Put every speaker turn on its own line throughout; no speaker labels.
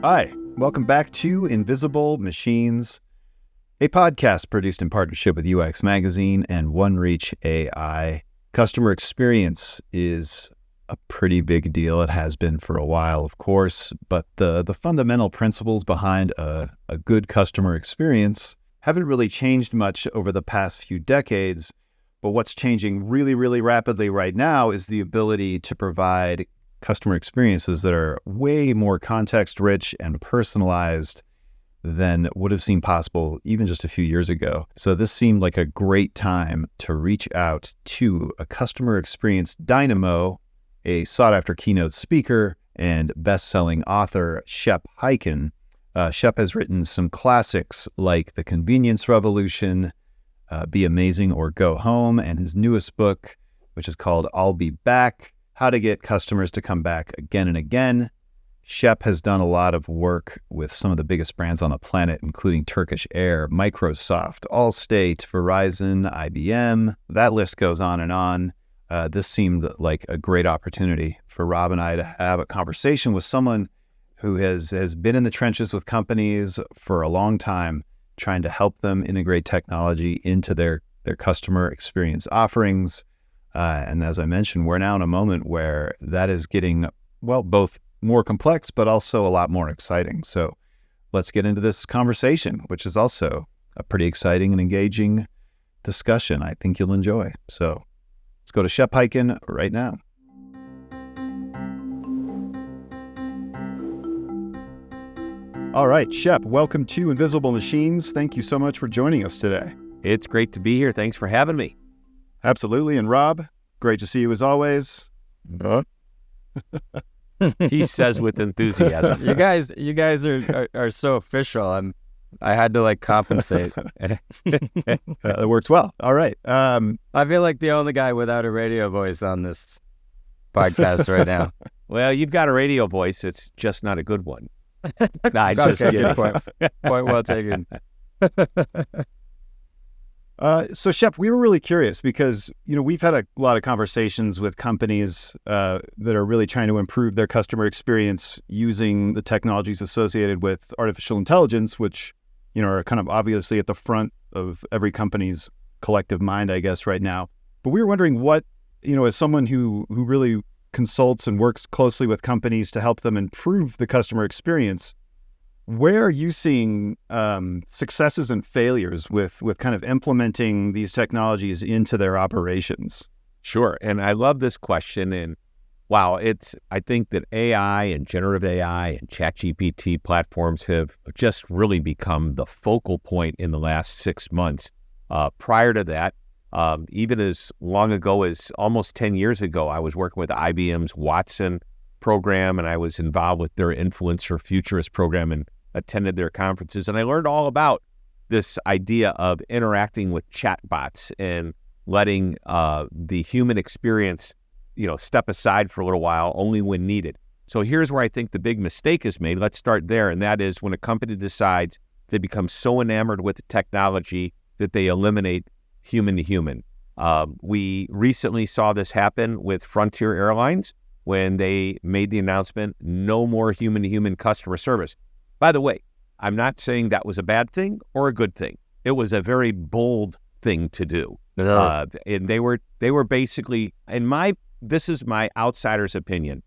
Hi, welcome back to Invisible Machines, a podcast produced in partnership with UX Magazine and OneReach AI. Customer experience is a pretty big deal. It has been for a while, of course, but the fundamental principles behind a good customer experience haven't really changed much over the past few decades. But what's changing really, really rapidly right now is the ability to provide customer experiences that are way more context-rich and personalized than would have seemed possible even just a few years ago. So this seemed like a great time to reach out to a customer experience dynamo, a sought-after keynote speaker and best-selling author, Shep Hyken. Shep has written some classics like The Convenience Revolution, Be Amazing or Go Home, and his newest book, which is called I'll Be Back, How to Get Customers to Come Back Again and Again. Shep has done a lot of work with some of the biggest brands on the planet, including Turkish Air, Microsoft, Allstate, Verizon, IBM. That list goes on and on. This seemed like a great opportunity for Rob and I to have a conversation with someone who has been in the trenches with companies for a long time, trying to help them integrate technology into their customer experience offerings. And as I mentioned, we're now in a moment where that is getting, well, both more complex, but also a lot more exciting. So let's get into this conversation, which is also a pretty exciting and engaging discussion I think you'll enjoy. So let's go to Shep Hyken right now. All right, Shep, welcome to Invisible Machines. Thank you so much for joining us today.
It's great to be here. Thanks for having me.
Absolutely. And Rob, great to see you as always.
He says with enthusiasm.
You guys are so official. I had to compensate.
That works well. All right.
I feel like the only guy without a radio voice on this podcast right now.
Well, you've got a radio voice. It's just not a good one. Nah,
Okay, point well taken.
So Shep, we were really curious because, we've had a lot of conversations with companies that are really trying to improve their customer experience using the technologies associated with artificial intelligence, which, are kind of obviously at the front of every company's collective mind, I guess, right now. But we were wondering what, as someone who really consults and works closely with companies to help them improve the customer experience, where are you seeing successes and failures with kind of implementing these technologies into their operations?
Sure. And I love this question. And wow, I think that AI and generative AI and ChatGPT platforms have just really become the focal point in the last 6 months. Prior to that, even as long ago as almost 10 years ago, I was working with IBM's Watson program, and I was involved with their Influencer Futurist program and attended their conferences. And I learned all about this idea of interacting with chatbots and letting the human experience, step aside for a little while only when needed. So here's where I think the big mistake is made. Let's start there. And that is when a company decides they become so enamored with the technology that they eliminate human to human. We recently saw this happen with Frontier Airlines when they made the announcement, no more human-to-human customer service. By the way, I'm not saying that was a bad thing or a good thing. It was a very bold thing to do. And they were basically, this is my outsider's opinion.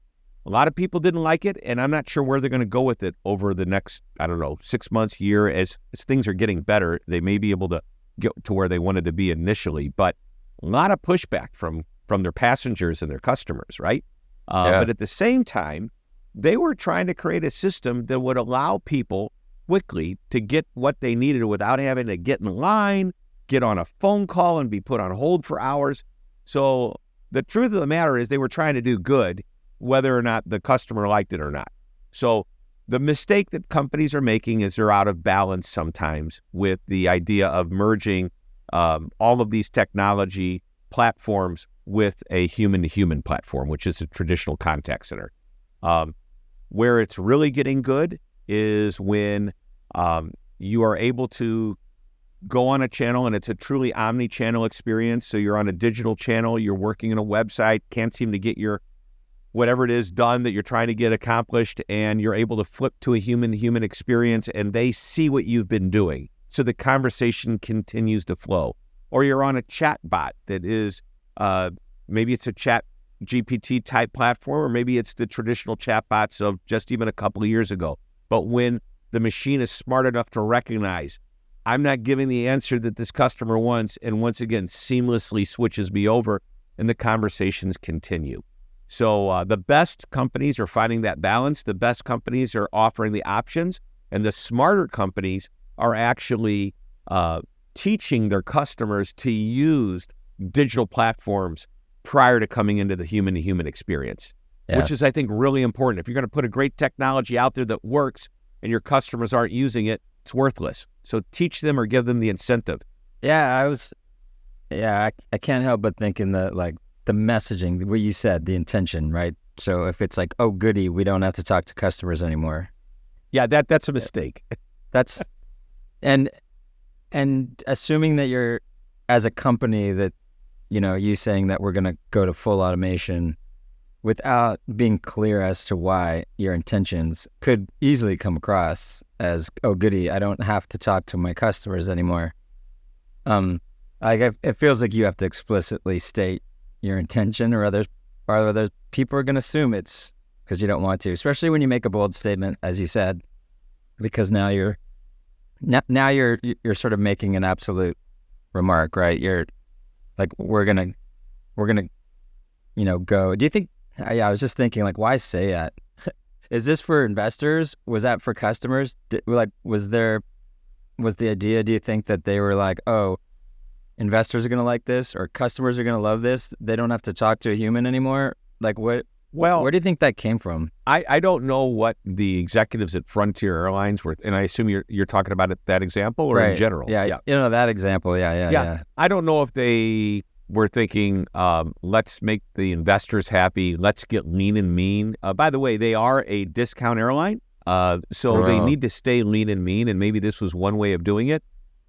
A lot of people didn't like it, and I'm not sure where they're going to go with it over the next, 6 months, year. As things are getting better, they may be able to get to where they wanted to be initially, but a lot of pushback from their passengers and their customers, right? But at the same time, they were trying to create a system that would allow people quickly to get what they needed without having to get in line, get on a phone call, and be put on hold for hours. So the truth of the matter is they were trying to do good, whether or not the customer liked it or not. So the mistake that companies are making is they're out of balance sometimes with the idea of merging all of these technology platforms with a human-to-human platform, which is a traditional contact center. Where it's really getting good is when you are able to go on a channel and it's a truly omni-channel experience. So you're on a digital channel, you're working on a website, can't seem to get your whatever it is done that you're trying to get accomplished, and you're able to flip to a human-to-human experience, and they see what you've been doing. So the conversation continues to flow. Or you're on a chat bot that is, maybe it's a chat GPT type platform, or maybe it's the traditional chat bots of just even a couple of years ago. But when the machine is smart enough to recognize, I'm not giving the answer that this customer wants, and once again, seamlessly switches me over, and the conversations continue. So the best companies are finding that balance. The best companies are offering the options, and the smarter companies are actually teaching their customers to use digital platforms prior to coming into the human-to-human experience, which is, I think, really important. If you're going to put a great technology out there that works and your customers aren't using it, it's worthless. So teach them or give them the incentive.
I can't help but thinking that, like, the messaging, what you said, the intention, right? So if it's like, oh, goody, we don't have to talk to customers anymore.
Yeah, that's a mistake.
That's, and assuming that you're, as a company, that, you know, you saying that we're going to go to full automation without being clear as to why, your intentions could easily come across as, oh, goody, I don't have to talk to my customers anymore. It feels like you have to explicitly state your intention, or other people are going to assume it's because you don't want to, especially when you make a bold statement, as you said, because now you're sort of making an absolute remark, right? You're like, we're gonna, you know, go. Do you think? I was just thinking, like, why say that? Is this for investors? Was that for customers? Was the idea? Do you think that they were like, oh, investors are going to like this, or customers are going to love this? They don't have to talk to a human anymore. Like, what? Well, where do you think that came from?
I don't know what the executives at Frontier Airlines were, and I assume you're talking about that example, or in general.
Yeah, you know, that example. Yeah.
I don't know if they were thinking, let's make the investors happy. Let's get lean and mean. By the way, they are a discount airline, so they need to stay lean and mean, and maybe this was one way of doing it.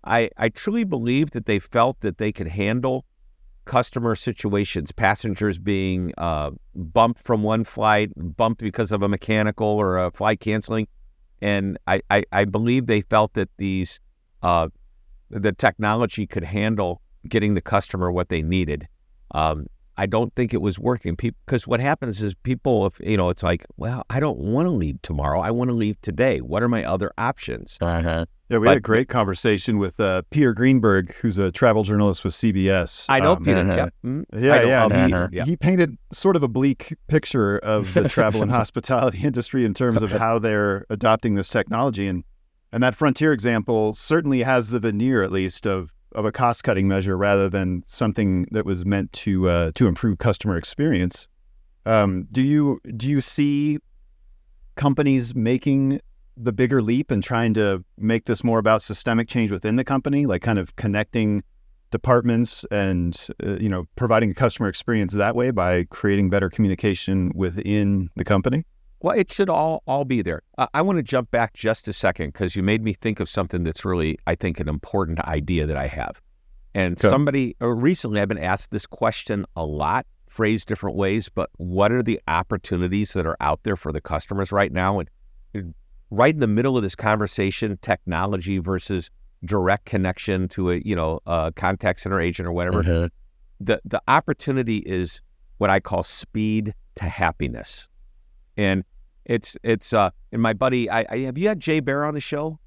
I truly believe that they felt that they could handle customer situations, passengers being bumped from one flight, bumped because of a mechanical or a flight canceling. And I believe they felt that the technology could handle getting the customer what they needed. I don't think it was working, because what happens is people, if you know, it's like, well, I don't want to leave tomorrow. I want to leave today. What are my other options?
Yeah, we had a great conversation with Peter Greenberg, who's a travel journalist with CBS.
I know Peter.
He painted sort of a bleak picture of the travel and hospitality industry in terms of how they're adopting this technology, and that Frontier example certainly has the veneer, at least, of a cost-cutting measure rather than something that was meant to improve customer experience. Do you see companies making the bigger leap and trying to make this more about systemic change within the company, like kind of connecting departments and providing a customer experience that way by creating better communication within the company?
Well, it should all be there. I want to jump back just a second, because you made me think of something that's really, I think, an important idea that I have. And recently I've been asked this question a lot, phrased different ways, but what are the opportunities that are out there for the customers right now? And right in the middle of this conversation, technology versus direct connection to a contact center agent or whatever, the opportunity is what I call speed to happiness. And it's and my buddy, have you had Jay Bear on the show?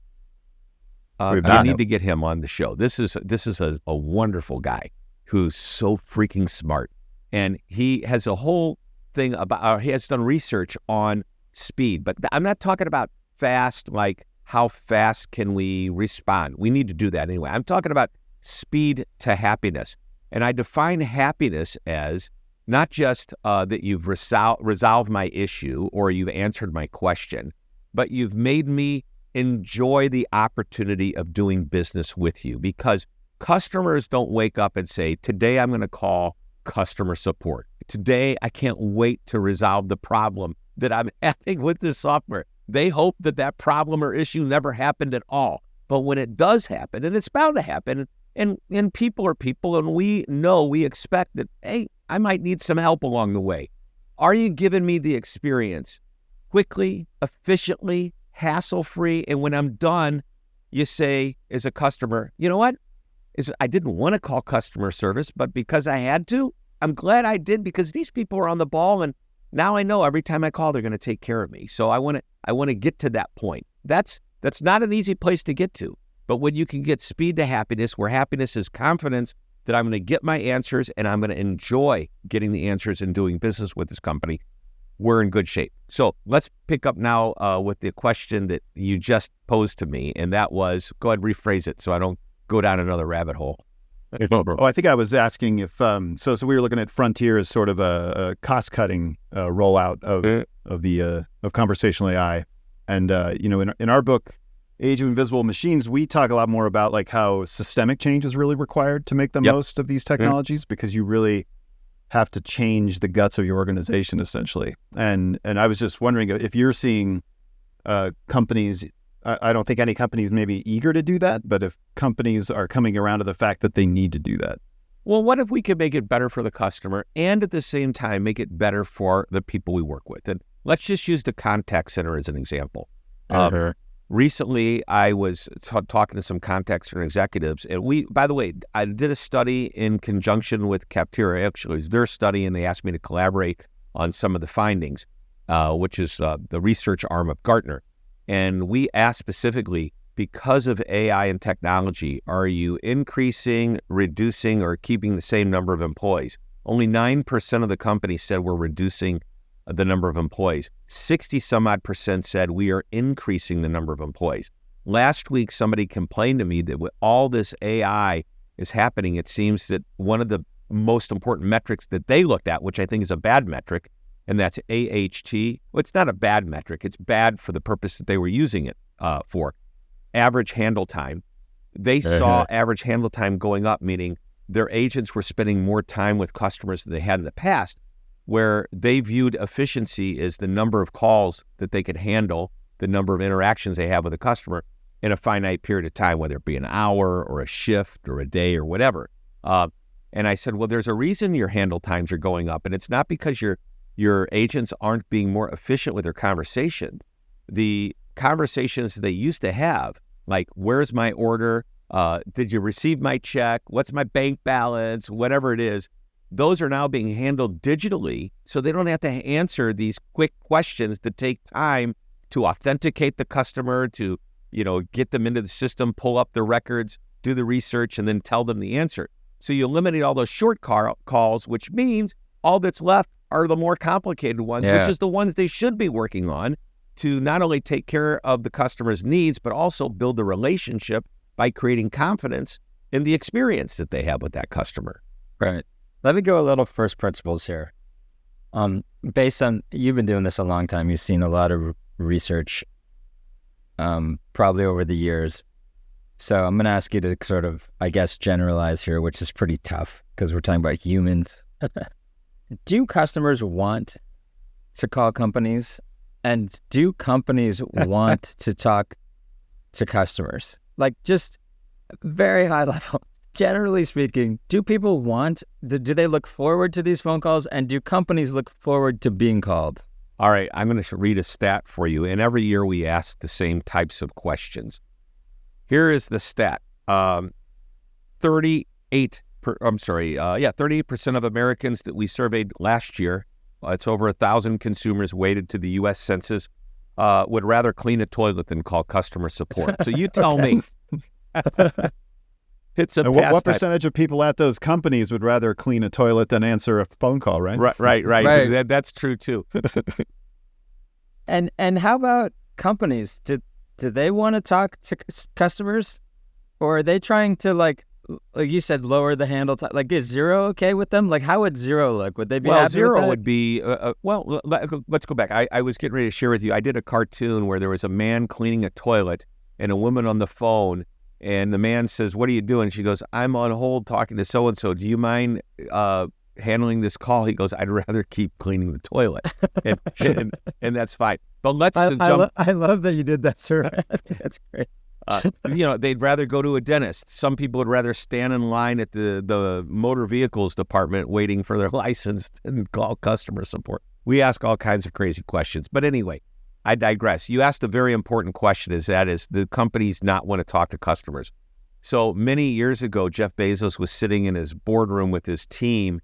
You need to get him on the show. This is a wonderful guy who's so freaking smart, and he has a whole thing about. He has done research on speed, but I'm not talking about fast, like how fast can we respond. We need to do that anyway. I'm talking about speed to happiness, and I define happiness as not just that you've resolved my issue or you've answered my question, but you've made me enjoy the opportunity of doing business with you. Because customers don't wake up and say, today I'm going to call customer support. Today I can't wait to resolve the problem that I'm having with this software. They hope that problem or issue never happened at all. But when it does happen, and it's bound to happen, and people are people, and we expect that, hey, I might need some help along the way. Are you giving me the experience quickly, efficiently, hassle-free? And when I'm done, you say, as a customer, you know what? I didn't want to call customer service, but because I had to, I'm glad I did, because these people are on the ball, and now I know every time I call, they're going to take care of me. So I want to get to that point. That's not an easy place to get to. But when you can get speed to happiness, where happiness is confidence that I'm going to get my answers and I'm going to enjoy getting the answers and doing business with this company, we're in good shape. So let's pick up now with the question that you just posed to me, and that was, go ahead, rephrase it so I don't go down another rabbit hole.
Oh, I think I was asking if so we were looking at Frontier as sort of a cost-cutting rollout of conversational AI, and in our book, Age of Invisible Machines, we talk a lot more about like how systemic change is really required to make the most of these technologies, because you really have to change the guts of your organization essentially. And I was just wondering if you're seeing companies. I don't think any companies may be eager to do that, but if companies are coming around to the fact that they need to do that.
Well, what if we could make it better for the customer and at the same time make it better for the people we work with? And let's just use the contact center as an example. Recently, I was talking to some contact center executives, and by the way, I did a study in conjunction with Capterra. Actually, it was their study, and they asked me to collaborate on some of the findings, which is the research arm of Gartner. And we asked specifically, because of AI and technology, are you increasing, reducing, or keeping the same number of employees? Only 9% of the companies said we're reducing the number of employees. 60-some-odd% said we are increasing the number of employees. Last week, somebody complained to me that with all this AI is happening, it seems that one of the most important metrics that they looked at, which I think is a bad metric, and that's AHT. Well, it's not a bad metric. It's bad for the purpose that they were using it for. Average handle time. They saw average handle time going up, meaning their agents were spending more time with customers than they had in the past, where they viewed efficiency as the number of calls that they could handle, the number of interactions they have with a customer in a finite period of time, whether it be an hour or a shift or a day or whatever. And I said, well, there's a reason your handle times are going up, and it's not because your agents aren't being more efficient with their conversation. The conversations they used to have, like, where's my order? Did you receive my check? What's my bank balance? Whatever it is, those are now being handled digitally, so they don't have to answer these quick questions that take time to authenticate the customer, to get them into the system, pull up the records, do the research, and then tell them the answer. So you eliminate all those short calls, which means all that's left are the more complicated ones, which is the ones they should be working on to not only take care of the customer's needs, but also build the relationship by creating confidence in the experience that they have with that customer.
Right. Let me go a little first principles here. Based on, you've been doing this a long time, you've seen a lot of research, probably over the years. So I'm going to ask you to sort of, I guess, generalize here, which is pretty tough because we're talking about humans. Do customers want to call companies? And do companies want to talk to customers? Like, just very high level. Generally speaking, do people do they look forward to these phone calls, and do companies look forward to being called?
All right, I'm going to read a stat for you. And every year we ask the same types of questions. Here is the stat. 38% of Americans that we surveyed last year, it's over 1,000 consumers weighted to the U.S. Census, would rather clean a toilet than call customer support. So you tell me. It's a
what percentage of people at those companies would rather clean a toilet than answer a phone call, right?
Right. That's true tue.
And how about companies? Do they want to talk to customers, or are they trying to, like you said, lower the handle time? Like, is Zero okay with them? Like, how would Zero look? Would they be happy
Zero
with that?
would be, let's go back. I was getting ready to share with you. I did a cartoon where there was a man cleaning a toilet and a woman on the phone, and the man says, what are you doing? She goes, I'm on hold talking to so-and-so. Do you mind handling this call? He goes, I'd rather keep cleaning the toilet. And that's fine. But let's jump.
I love that you did that, sir. That's great.
They'd rather go to a dentist. Some people would rather stand in line at the motor vehicles department waiting for their license and call customer support. We ask all kinds of crazy questions. But anyway, I digress. You asked a very important question, is the companies not want to talk to customers. So many years ago, Jeff Bezos was sitting in his boardroom with his team,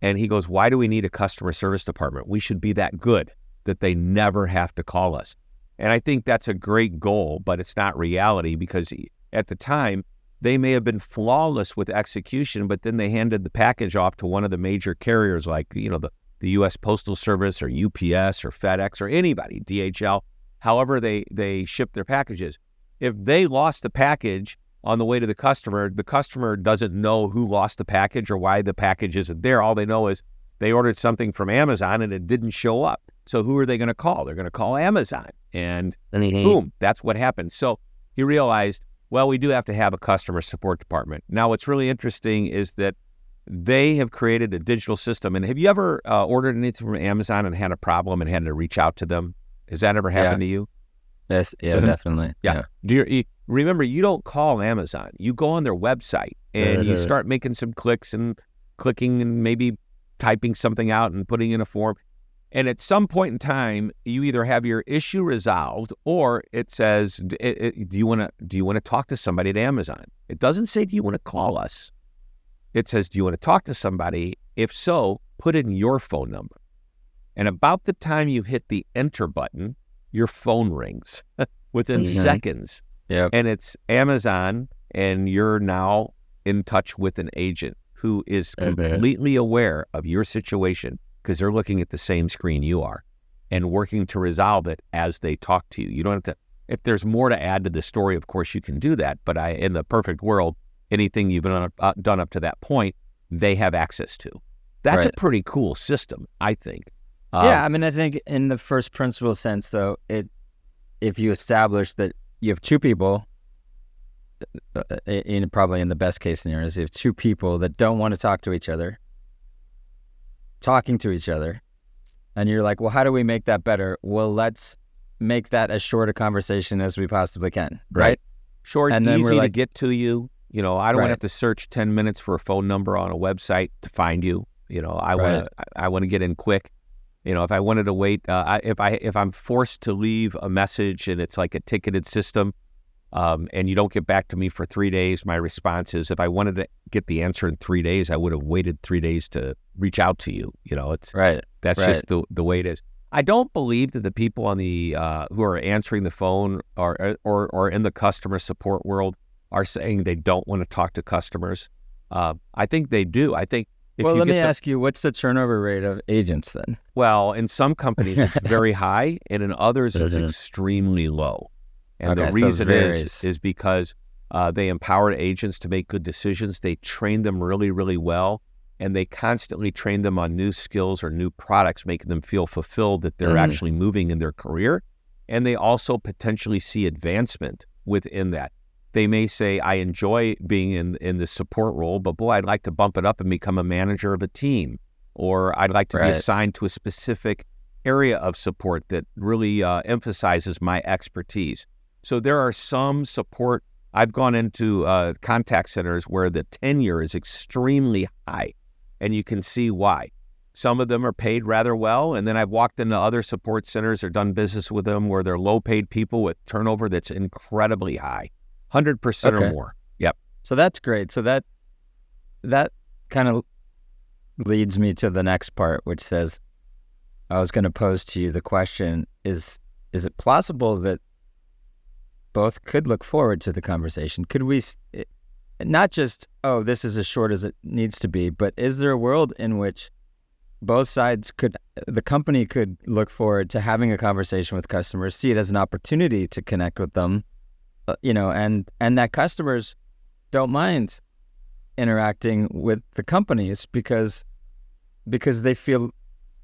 and he goes, why do we need a customer service department? We should be that good that they never have to call us. And I think that's a great goal, but it's not reality, because at the time, they may have been flawless with execution, but then they handed the package off to one of the major carriers like, the U.S. Postal Service or UPS or FedEx or anybody, DHL, however they ship their packages. If they lost the package on the way to the customer doesn't know who lost the package or why the package isn't there. All they know is they ordered something from Amazon and it didn't show up. So who are they going to call? They're going to call Amazon. And boom, that's what happened. So he realized, well, we do have to have a customer support department. Now, what's really interesting is that they have created a digital system. And have you ever ordered anything from Amazon and had a problem and had to reach out to them? Has that ever happened to you?
Yes, yeah, definitely.
Yeah. Remember, you don't call Amazon. You go on their website and you start making some clicks and clicking and maybe typing something out and putting in a form. And at some point in time, you either have your issue resolved or it says, do you want to talk to somebody at Amazon? It doesn't say, do you want to call us? It says, do you want to talk to somebody? If so, put in your phone number. And about the time you hit the enter button, your phone rings within seconds.
Yep.
And it's Amazon, and you're now in touch with an agent who is completely aware of your situation because they're looking at the same screen you are and working to resolve it as they talk to you. You don't have to, if there's more to add to the story, of course you can do that. But in the perfect world, anything you've done up to that point, they have access to. That's a pretty cool system, I think.
I think in the first principle sense, though, if you establish that you have two people, probably in the best case scenarios, you have two people that don't want to talk to each other, talking to each other, and you're like, well, how do we make that better? Well, let's make that as short a conversation as we possibly can, right?
Short, and easy to get to you. I don't want to have to search 10 minutes for a phone number on a website to find you. I want to get in quick. If I wanted to wait, if I'm forced to leave a message and it's like a ticketed system, and you don't get back to me for 3 days, my response is, if I wanted to get the answer in 3 days, I would have waited 3 days to reach out to you. That's just the way it is. I don't believe that the people on the who are answering the phone or in the customer support world are saying they don't want to talk to customers. I think they do. I think.
Let me ask you, what's the turnover rate of agents then?
Well, in some companies it's very high, and in others it's extremely low. And the reason is because they empowered agents to make good decisions. They train them really, really well, and they constantly train them on new skills or new products, making them feel fulfilled that they're actually moving in their career. And they also potentially see advancement within that. They may say, I enjoy being in the support role, but boy, I'd like to bump it up and become a manager of a team, or I'd like to be assigned to a specific area of support that really emphasizes my expertise. So there are some support. I've gone into contact centers where the tenure is extremely high, and you can see why. Some of them are paid rather well, and then I've walked into other support centers or done business with them where they're low-paid people with turnover that's incredibly high. 100% or more. Yep.
So that's great. So that kind of leads me to the next part, which says, I was going to pose to you the question, is it plausible that both could look forward to the conversation? Could we, not just, this is as short as it needs to be, but is there a world in which both sides the company could look forward to having a conversation with customers, see it as an opportunity to connect with them, and that customers don't mind interacting with the companies because they feel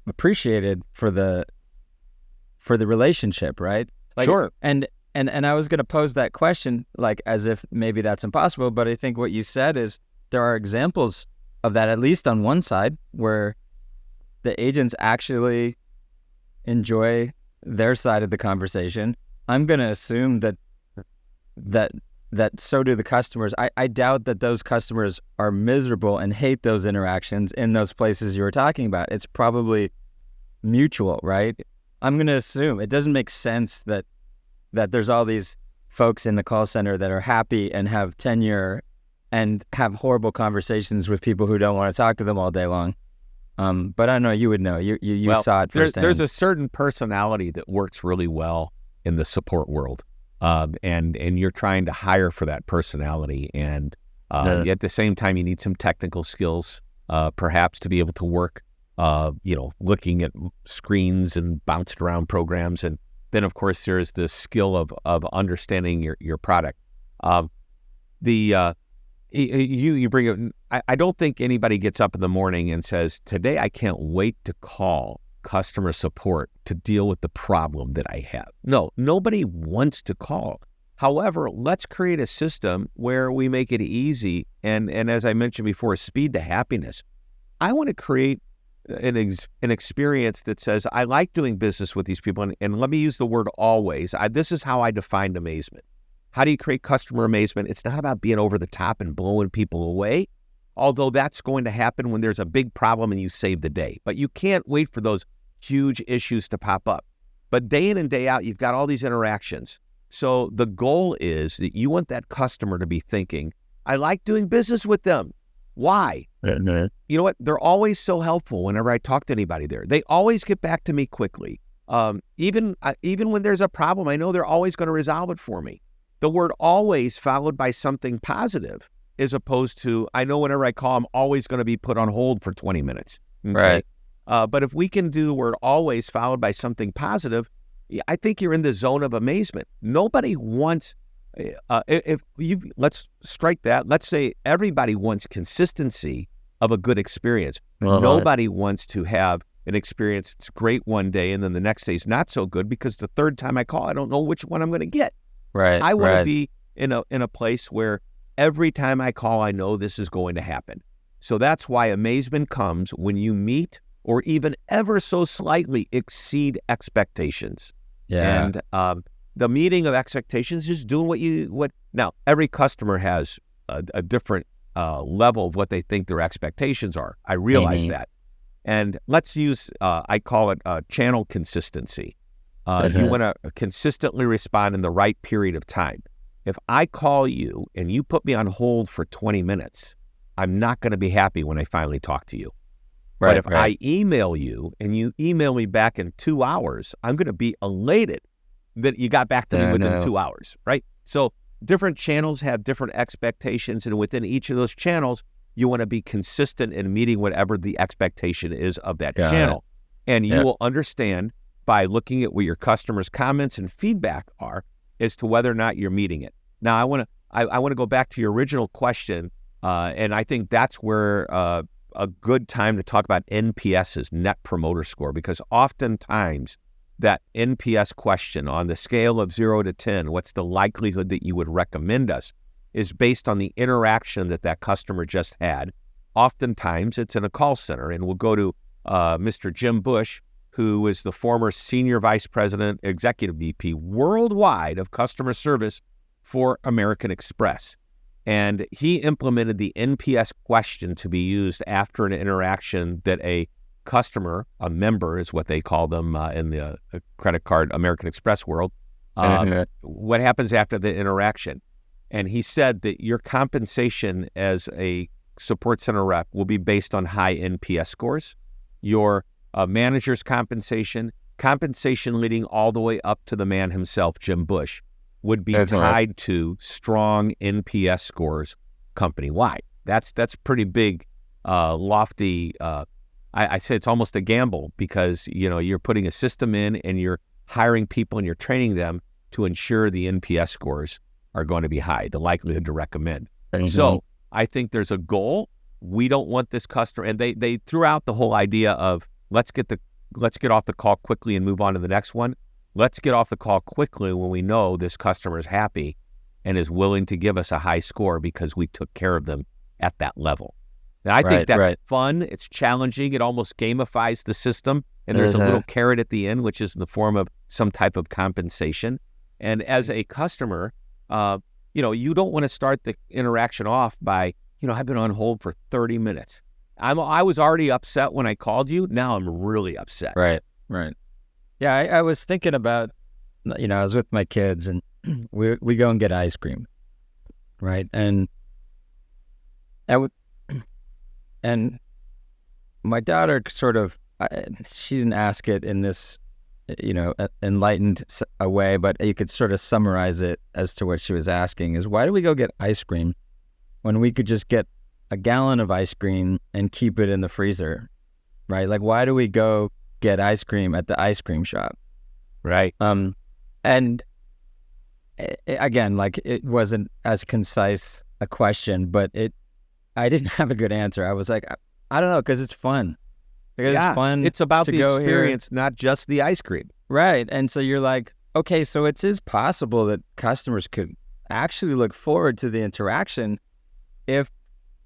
appreciated for the relationship, right?
Sure.
And I was going to pose that question like as if maybe that's impossible, but I think what you said is there are examples of that, at least on one side, where the agents actually enjoy their side of the conversation. I'm going to assume that so do the customers. I doubt that those customers are miserable and hate those interactions in those places you were talking about. It's probably mutual, right? I'm going to assume it doesn't make sense that there's all these folks in the call center that are happy and have tenure and have horrible conversations with people who don't want to talk to them all day long. But I know you would know. You saw it firsthand.
There's a certain personality that works really well in the support world, and you're trying to hire for that personality. And at the same time, you need some technical skills, perhaps, to be able to work. Looking at screens and bouncing around programs, and then of course there's the skill of understanding your product. You bring up. I don't think anybody gets up in the morning and says, "Today I can't wait to call customer support to deal with the problem that I have." No, nobody wants to call. However, let's create a system where we make it easy. And as I mentioned before, speed to happiness. I want to create an experience that says, I like doing business with these people. And let me use the word always. This is how I defined amazement. How do you create customer amazement? It's not about being over the top and blowing people away, although that's going to happen when there's a big problem and you save the day. But you can't wait for those huge issues to pop up. But day in and day out, you've got all these interactions. So the goal is that you want that customer to be thinking, I like doing business with them. Why? You know what? They're always so helpful whenever I talk to anybody there. They always get back to me quickly. Even when there's a problem, I know they're always going to resolve it for me. The word always followed by something positive, as opposed to, I know whenever I call, I'm always going to be put on hold for 20 minutes. Okay?
Right.
But if we can do the word always followed by something positive, I think you're in the zone of amazement. Nobody wants... let's strike that. Let's say everybody wants consistency of a good experience. Nobody wants to have an experience that's great one day and then the next day is not so good because the third time I call, I don't know which one I'm going to get.
Right.
I want to be in a place where every time I call, I know this is going to happen. So that's why amazement comes when you meet or even ever so slightly exceed expectations.
Yeah.
And the meeting of expectations is doing what. Now, every customer has a different level of what they think their expectations are. I realize that. And let's use, I call it channel consistency. You want to consistently respond in the right period of time. If I call you and you put me on hold for 20 minutes, I'm not going to be happy when I finally talk to you. But if I email you and you email me back in 2 hours, I'm going to be elated that you got back to me within 2 hours, right? So different channels have different expectations, and within each of those channels, you want to be consistent in meeting whatever the expectation is of that channel. And you will understand by looking at what your customers' comments and feedback are as to whether or not you're meeting it. Now, I want to go back to your original question, and I think that's where a good time to talk about NPS is Net Promoter Score, because oftentimes that NPS question on the scale of 0 to 10, what's the likelihood that you would recommend us, is based on the interaction that customer just had. Oftentimes it's in a call center, and we'll go to Mr. Jim Bush, who is the former Senior Vice President, Executive VP worldwide of customer service for American Express. And he implemented the NPS question to be used after an interaction that a customer, a member is what they call them in the credit card American Express world, what happens after the interaction. And he said that your compensation as a support center rep will be based on high NPS scores. Your manager's compensation leading all the way up to the man himself, Jim Bush, would be tied to strong NPS scores company-wide. That's pretty big, lofty. I say it's almost a gamble, because you're putting a system in and you're hiring people and you're training them to ensure the NPS scores are going to be high, the likelihood to recommend. So I think there's a goal. We don't want this customer, and they threw out the whole idea of let's get off the call quickly and move on to the next one. Let's get off the call quickly when we know this customer is happy and is willing to give us a high score because we took care of them at that level. And I think that's fun. It's challenging. It almost gamifies the system. And there's a little carrot at the end, which is in the form of some type of compensation. And as a customer, you don't want to start the interaction off by, I've been on hold for 30 minutes. I was already upset when I called you. Now I'm really upset.
Right. Yeah, I was thinking about, I was with my kids and we go and get ice cream, right? And and my daughter sort of, she didn't ask it in this, enlightened a way, but you could sort of summarize it as to what she was asking is, why do we go get ice cream when we could just get a gallon of ice cream and keep it in the freezer, right? Like, why do we go get ice cream at the ice cream shop?
Right.
And again, like, it wasn't as concise a question, but I didn't have a good answer. I was like, I don't know, because it's fun. Because it's fun.
It's about
to
the
go
experience,
here.
not just the ice cream.
Right. And so you're like, okay, so it is possible that customers could actually look forward to the interaction if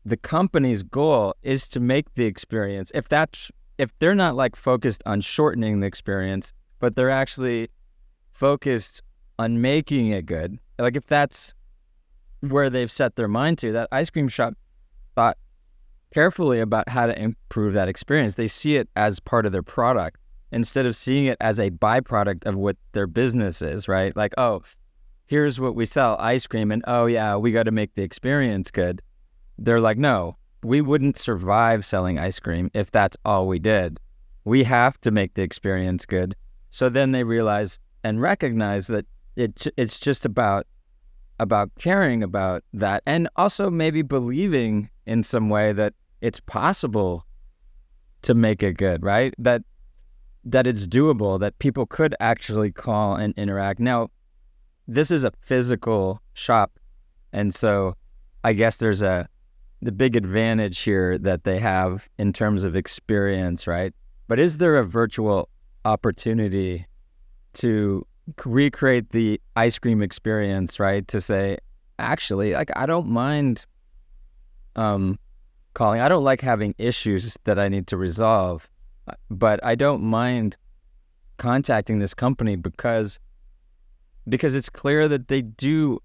the company's goal is to make the experience, if they're not like focused on shortening the experience, but they're actually focused on making it good. Like, if that's where they've set their mind to, that ice cream shop thought carefully about how to improve that experience. They see it as part of their product instead of seeing it as a byproduct of what their business is, right? Like, oh, here's what we sell, ice cream, and oh yeah, we got to make the experience good. They're like, no, we wouldn't survive selling ice cream if that's all we did. We have to make the experience good. So then they realize and recognize that it's just about caring about that, and also maybe believing in some way that it's possible to make it good, right? That it's doable, that people could actually call and interact. Now, this is a physical shop, and so I guess there's the big advantage here that they have in terms of experience, right? But is there a virtual opportunity to recreate the ice cream experience, right? To say, actually, like, I don't mind calling. I don't like having issues that I need to resolve, but I don't mind contacting this company because it's clear that they do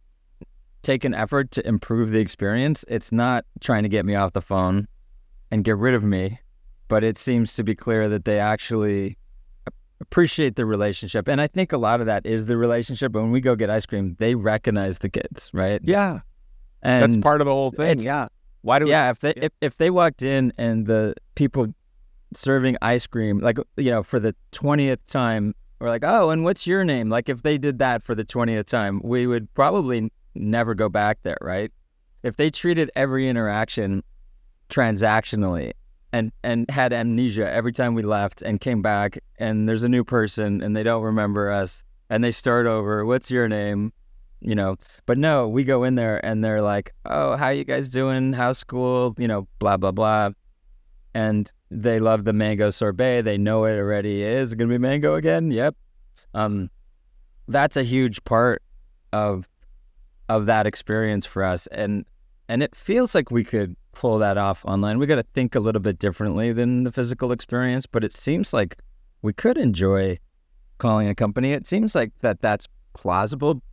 take an effort to improve the experience. It's not trying to get me off the phone and get rid of me, but it seems to be clear that they actually appreciate the relationship. And I think a lot of that is the relationship. But when we go get ice cream, they recognize the kids, right?
Yeah.
And
that's part of the whole thing. Yeah. Why do we?
Yeah. If they walked in and the people serving ice cream, like, for the 20th time, we're like, oh, and what's your name? Like, if they did that for the 20th time, we would probably never go back there, right? If they treated every interaction transactionally and had amnesia every time we left and came back and there's a new person and they don't remember us and they start over, what's your name? But no, we go in there and they're like, oh, how you guys doing? How's school? Blah, blah, blah. And they love the mango sorbet. They know it already is going to be mango again. Yep. That's a huge part of that experience for us. And it feels like we could pull that off online. We got to think a little bit differently than the physical experience, but it seems like we could enjoy calling a company. It seems like that's plausible.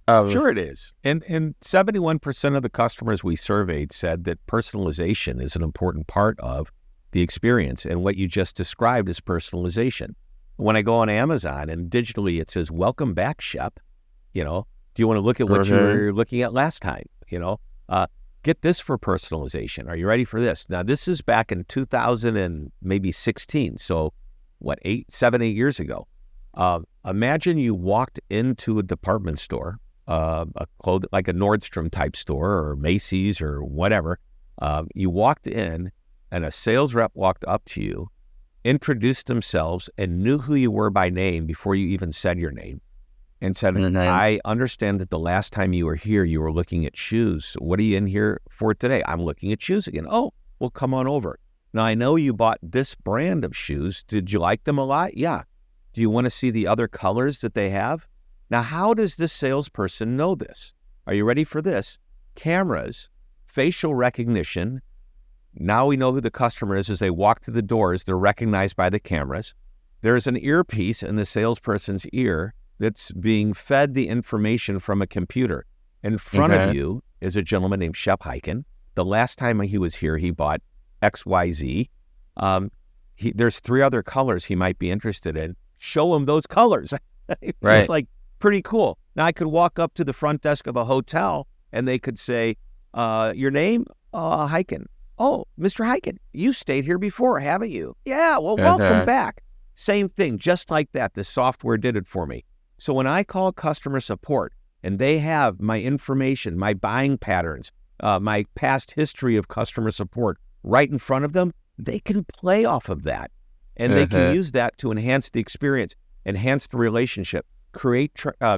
Sure it is. And 71% of the customers we surveyed said that personalization is an important part of the experience. And what you just described is personalization. When I go on Amazon and digitally it says, welcome back, Shep, do you want to look at what you were looking at last time? Get this for personalization. Are you ready for this? Now, this is back in 2000 and maybe 16. So what, 7, 8 years ago. Imagine you walked into a department store, like a Nordstrom type store or Macy's or whatever. You walked in and a sales rep walked up to you, introduced themselves and knew who you were by name before you even said your name. And said, I understand that the last time you were here, you were looking at shoes. What are you in here for today? I'm looking at shoes again. Oh, well, come on over. Now, I know you bought this brand of shoes. Did you like them a lot? Yeah. Do you want to see the other colors that they have? Now, how does this salesperson know this? Are you ready for this? Cameras, facial recognition. Now we know who the customer is as they walk through the doors. They're recognized by the cameras. There's an earpiece in the salesperson's ear that's being fed the information from a computer. In front of you is a gentleman named Shep Hyken. The last time he was here, he bought XYZ. There's 3 other colors he might be interested in. Show him those colors.
Right.
It's like pretty cool. Now I could walk up to the front desk of a hotel and they could say, your name? Hyken. Oh, Mr. Hyken, you stayed here before, haven't you? Yeah, well, welcome back. Same thing, just like that. The software did it for me. So when I call customer support and they have my information, my buying patterns, my past history of customer support right in front of them, they can play off of that. And they can use that to enhance the experience, enhance the relationship, create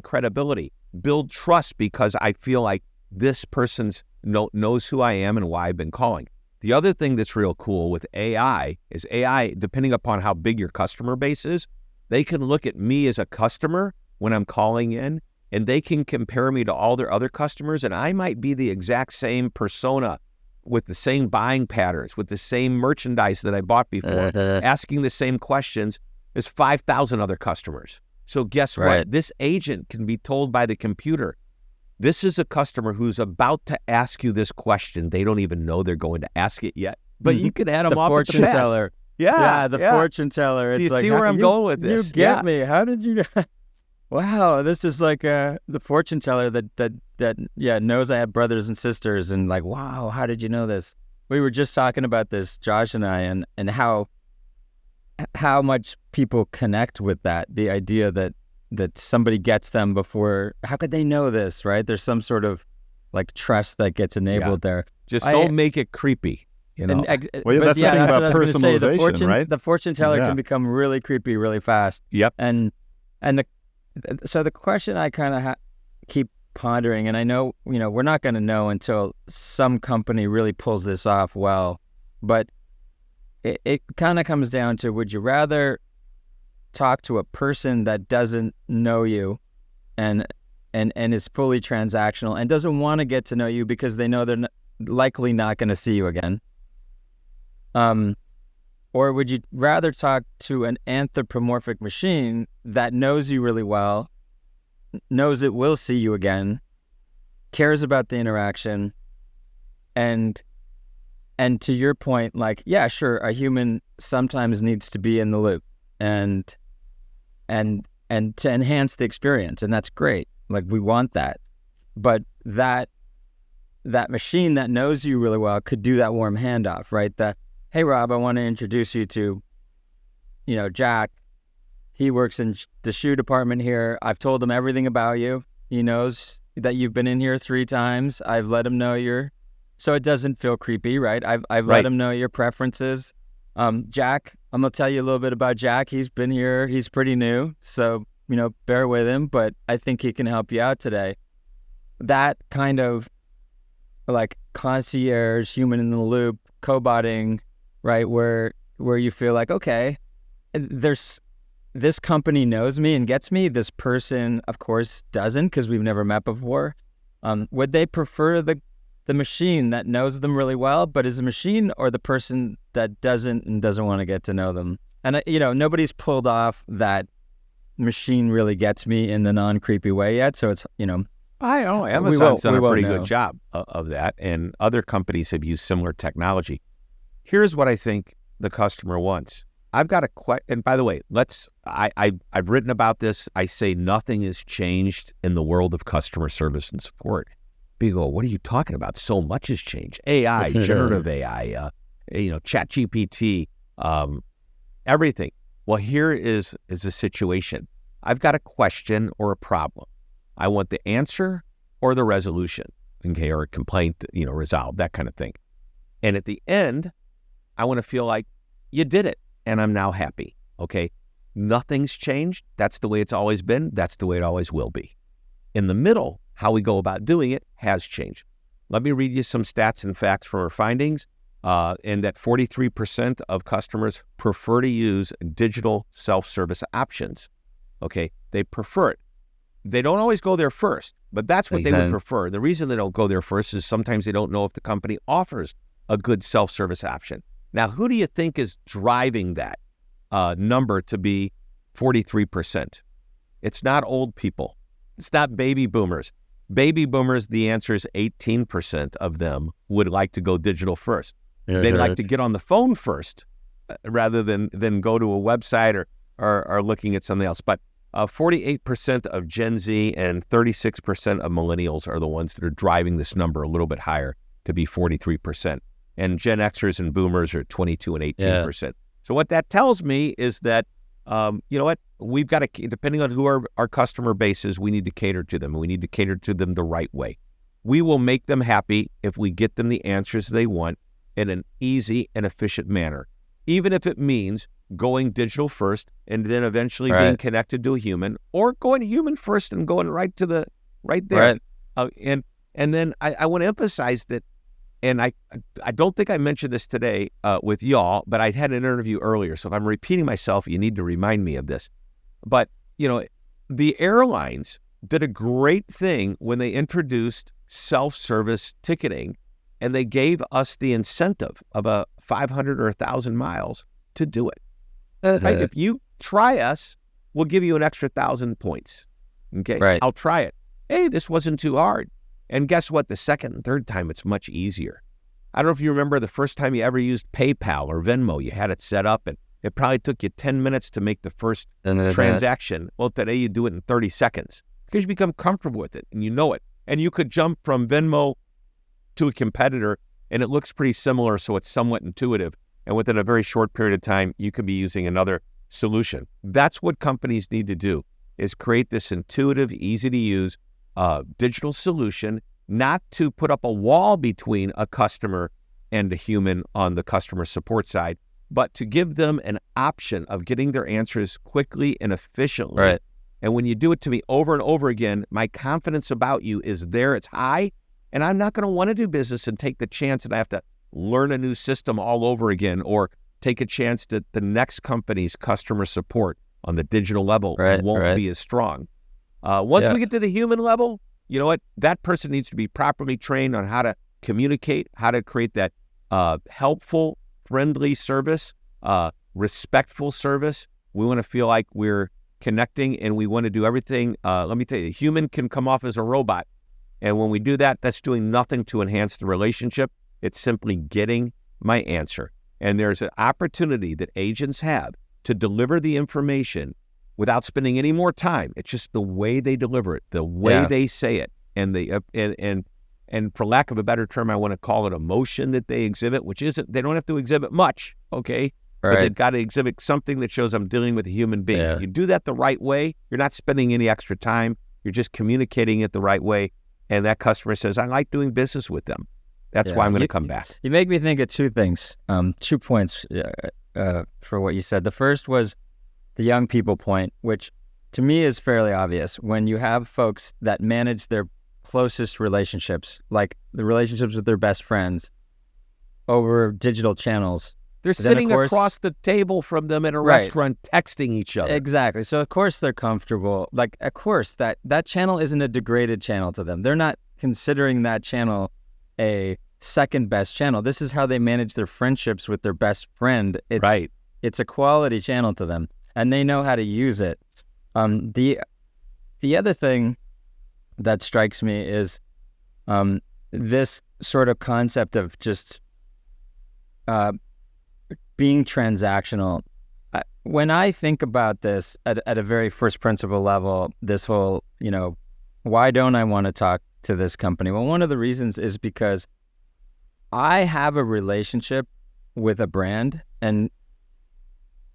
credibility, build trust because I feel like this person knows who I am and why I've been calling. The other thing that's real cool with AI is AI, depending upon how big your customer base is, they can look at me as a customer when I'm calling in, and they can compare me to all their other customers, and I might be the exact same persona with the same buying patterns, with the same merchandise that I bought before, asking the same questions as 5,000 other customers. So guess what? This agent can be told by the computer, this is a customer who's about to ask you this question. They don't even know they're going to ask it yet, but you can add them off at the
fortune teller.
Yeah,
the fortune teller. It's
Do you
like,
see where I'm going with this?
You get me. How did you? Wow, this is like the fortune teller that knows I have brothers and sisters, and like, wow, how did you know this? We were just talking about this, Josh and I, and how much people connect with that. The idea that somebody gets them before, how could they know this, right? There's some sort of like trust that gets enabled there.
Just don't make it creepy, you know?
That's the thing about personalization, right?
The fortune teller can become really creepy really fast.
Yep.
So the question I kind of keep pondering, and I know, we're not going to know until some company really pulls this off well, but it kind of comes down to, would you rather talk to a person that doesn't know you and is fully transactional and doesn't want to get to know you because they know they're likely not going to see you again? Or would you rather talk to an anthropomorphic machine that knows you really well, knows it will see you again, cares about the interaction, and to your point, like, yeah, sure, a human sometimes needs to be in the loop and to enhance the experience, and that's great. Like, we want that. But that machine that knows you really well could do that warm handoff, right? Hey, Rob, I want to introduce you to, Jack. He works in the shoe department here. I've told him everything about you. He knows that you've been in here 3 times. I've let him know so it doesn't feel creepy, right? I've let him know your preferences. Jack, I'm going to tell you a little bit about Jack. He's been here. He's pretty new. So, bear with him, but I think he can help you out today. That kind of like concierge, human in the loop, cobotting, right? Where you feel like, okay, this company knows me and gets me. This person, of course, doesn't, because we've never met before. Would they prefer the machine that knows them really well, but is a machine, or the person that doesn't want to get to know them? And nobody's pulled off that machine really gets me in the non-creepy way yet. So it's,
I know Amazon's done a pretty good job of that, and other companies have used similar technology. Here's what I think the customer wants. I've got and by the way, I've written about this. I say nothing has changed in the world of customer service and support. People go, what are you talking about? So much has changed. AI, generative AI, ChatGPT, everything. Well, here is a situation. I've got a question or a problem. I want the answer or the resolution, okay, or a complaint, resolved, that kind of thing. And at the end, I want to feel like you did it and I'm now happy, okay? Nothing's changed. That's the way it's always been. That's the way it always will be. In the middle, how we go about doing it has changed. Let me read you some stats and facts from our findings, and that 43% of customers prefer to use digital self-service options, okay? They prefer it. They don't always go there first, but that's what they would prefer. The reason they don't go there first is sometimes they don't know if the company offers a good self-service option. Now, who do you think is driving that number to be 43%? It's not old people. It's not baby boomers. Baby boomers, the answer is 18% of them would like to go digital first. They like to get on the phone first rather than go to a website or looking at something else. But 48% of Gen Z and 36% of millennials are the ones that are driving this number a little bit higher to be 43%. And Gen Xers and boomers are 22 and 18%. So what that tells me is that, you know what, we've got to, depending on who our customer base is, we need to cater to them. We need to cater to them the right way. We will make them happy if we get them the answers they want in an easy and efficient manner, even if it means going digital first and then eventually being connected to a human, or going human first and going right there. And then I want to emphasize that, and I don't think I mentioned this today with y'all, but I had an interview earlier. So if I'm repeating myself, you need to remind me of this. But, you know, the airlines did a great thing when they introduced self-service ticketing, and they gave us the incentive of a 500 or 1,000 miles to do it. Right? If you try us, we'll give you an extra 1,000 points. Okay, I'll try it. Hey, this wasn't too hard. And guess what? The second and third time, it's much easier. I don't know if you remember the first time you ever used PayPal or Venmo. You had it set up, and it probably took you 10 minutes to make the first transaction. Well, today you do it in 30 seconds because you become comfortable with it and you know it. And you could jump from Venmo to a competitor, and it looks pretty similar, so it's somewhat intuitive. And within a very short period of time, you could be using another solution. That's what companies need to do, is create this intuitive, easy-to-use digital solution, not to put up a wall between a customer and a human on the customer support side, but to give them an option of getting their answers quickly and efficiently.
Right.
And when you do it to me over and over again, my confidence about you is there, it's high, and I'm not going to want to do business and take the chance that I have to learn a new system all over again, or take a chance that the next company's customer support on the digital level won't be as strong. Once we get to the human level, you know what? That person needs to be properly trained on how to communicate, how to create that helpful, friendly service, respectful service. We want to feel like we're connecting, and we want to do everything. Let me tell you, a human can come off as a robot. And when we do that, that's doing nothing to enhance the relationship. It's simply getting my answer. And there's an opportunity that agents have to deliver the information without spending any more time. It's just the way they deliver it, the way they say it, and and for lack of a better term, I want to call it emotion that they exhibit, which isn't, they don't have to exhibit much, okay? But they've got to exhibit something that shows I'm dealing with a human being. You do that the right way, you're not spending any extra time, you're just communicating it the right way, and that customer says, I like doing business with them. That's why I'm going to come back.
You make me think of two things, 2 points for what you said. The first was the young people point, which to me is fairly obvious. When you have folks that manage their closest relationships, like the relationships with their best friends, over digital channels.
They're sitting across the table from them at a restaurant texting each other.
Exactly. So of course they're comfortable. Like, of course that channel isn't a degraded channel to them. They're not considering that channel a second best channel. This is how they manage their friendships with their best friend. It's a quality channel to them, and they know how to use it. The other thing that strikes me is this sort of concept of just being transactional. When I think about this at a very first principle level, this whole, why don't I want to talk to this company? Well, one of the reasons is because I have a relationship with a brand, and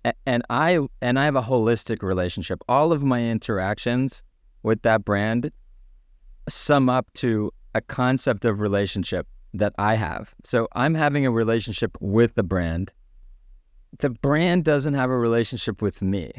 I have a holistic relationship. All of my interactions with that brand sum up to a concept of relationship that I have. So I'm having a relationship with the brand. The brand doesn't have a relationship with me.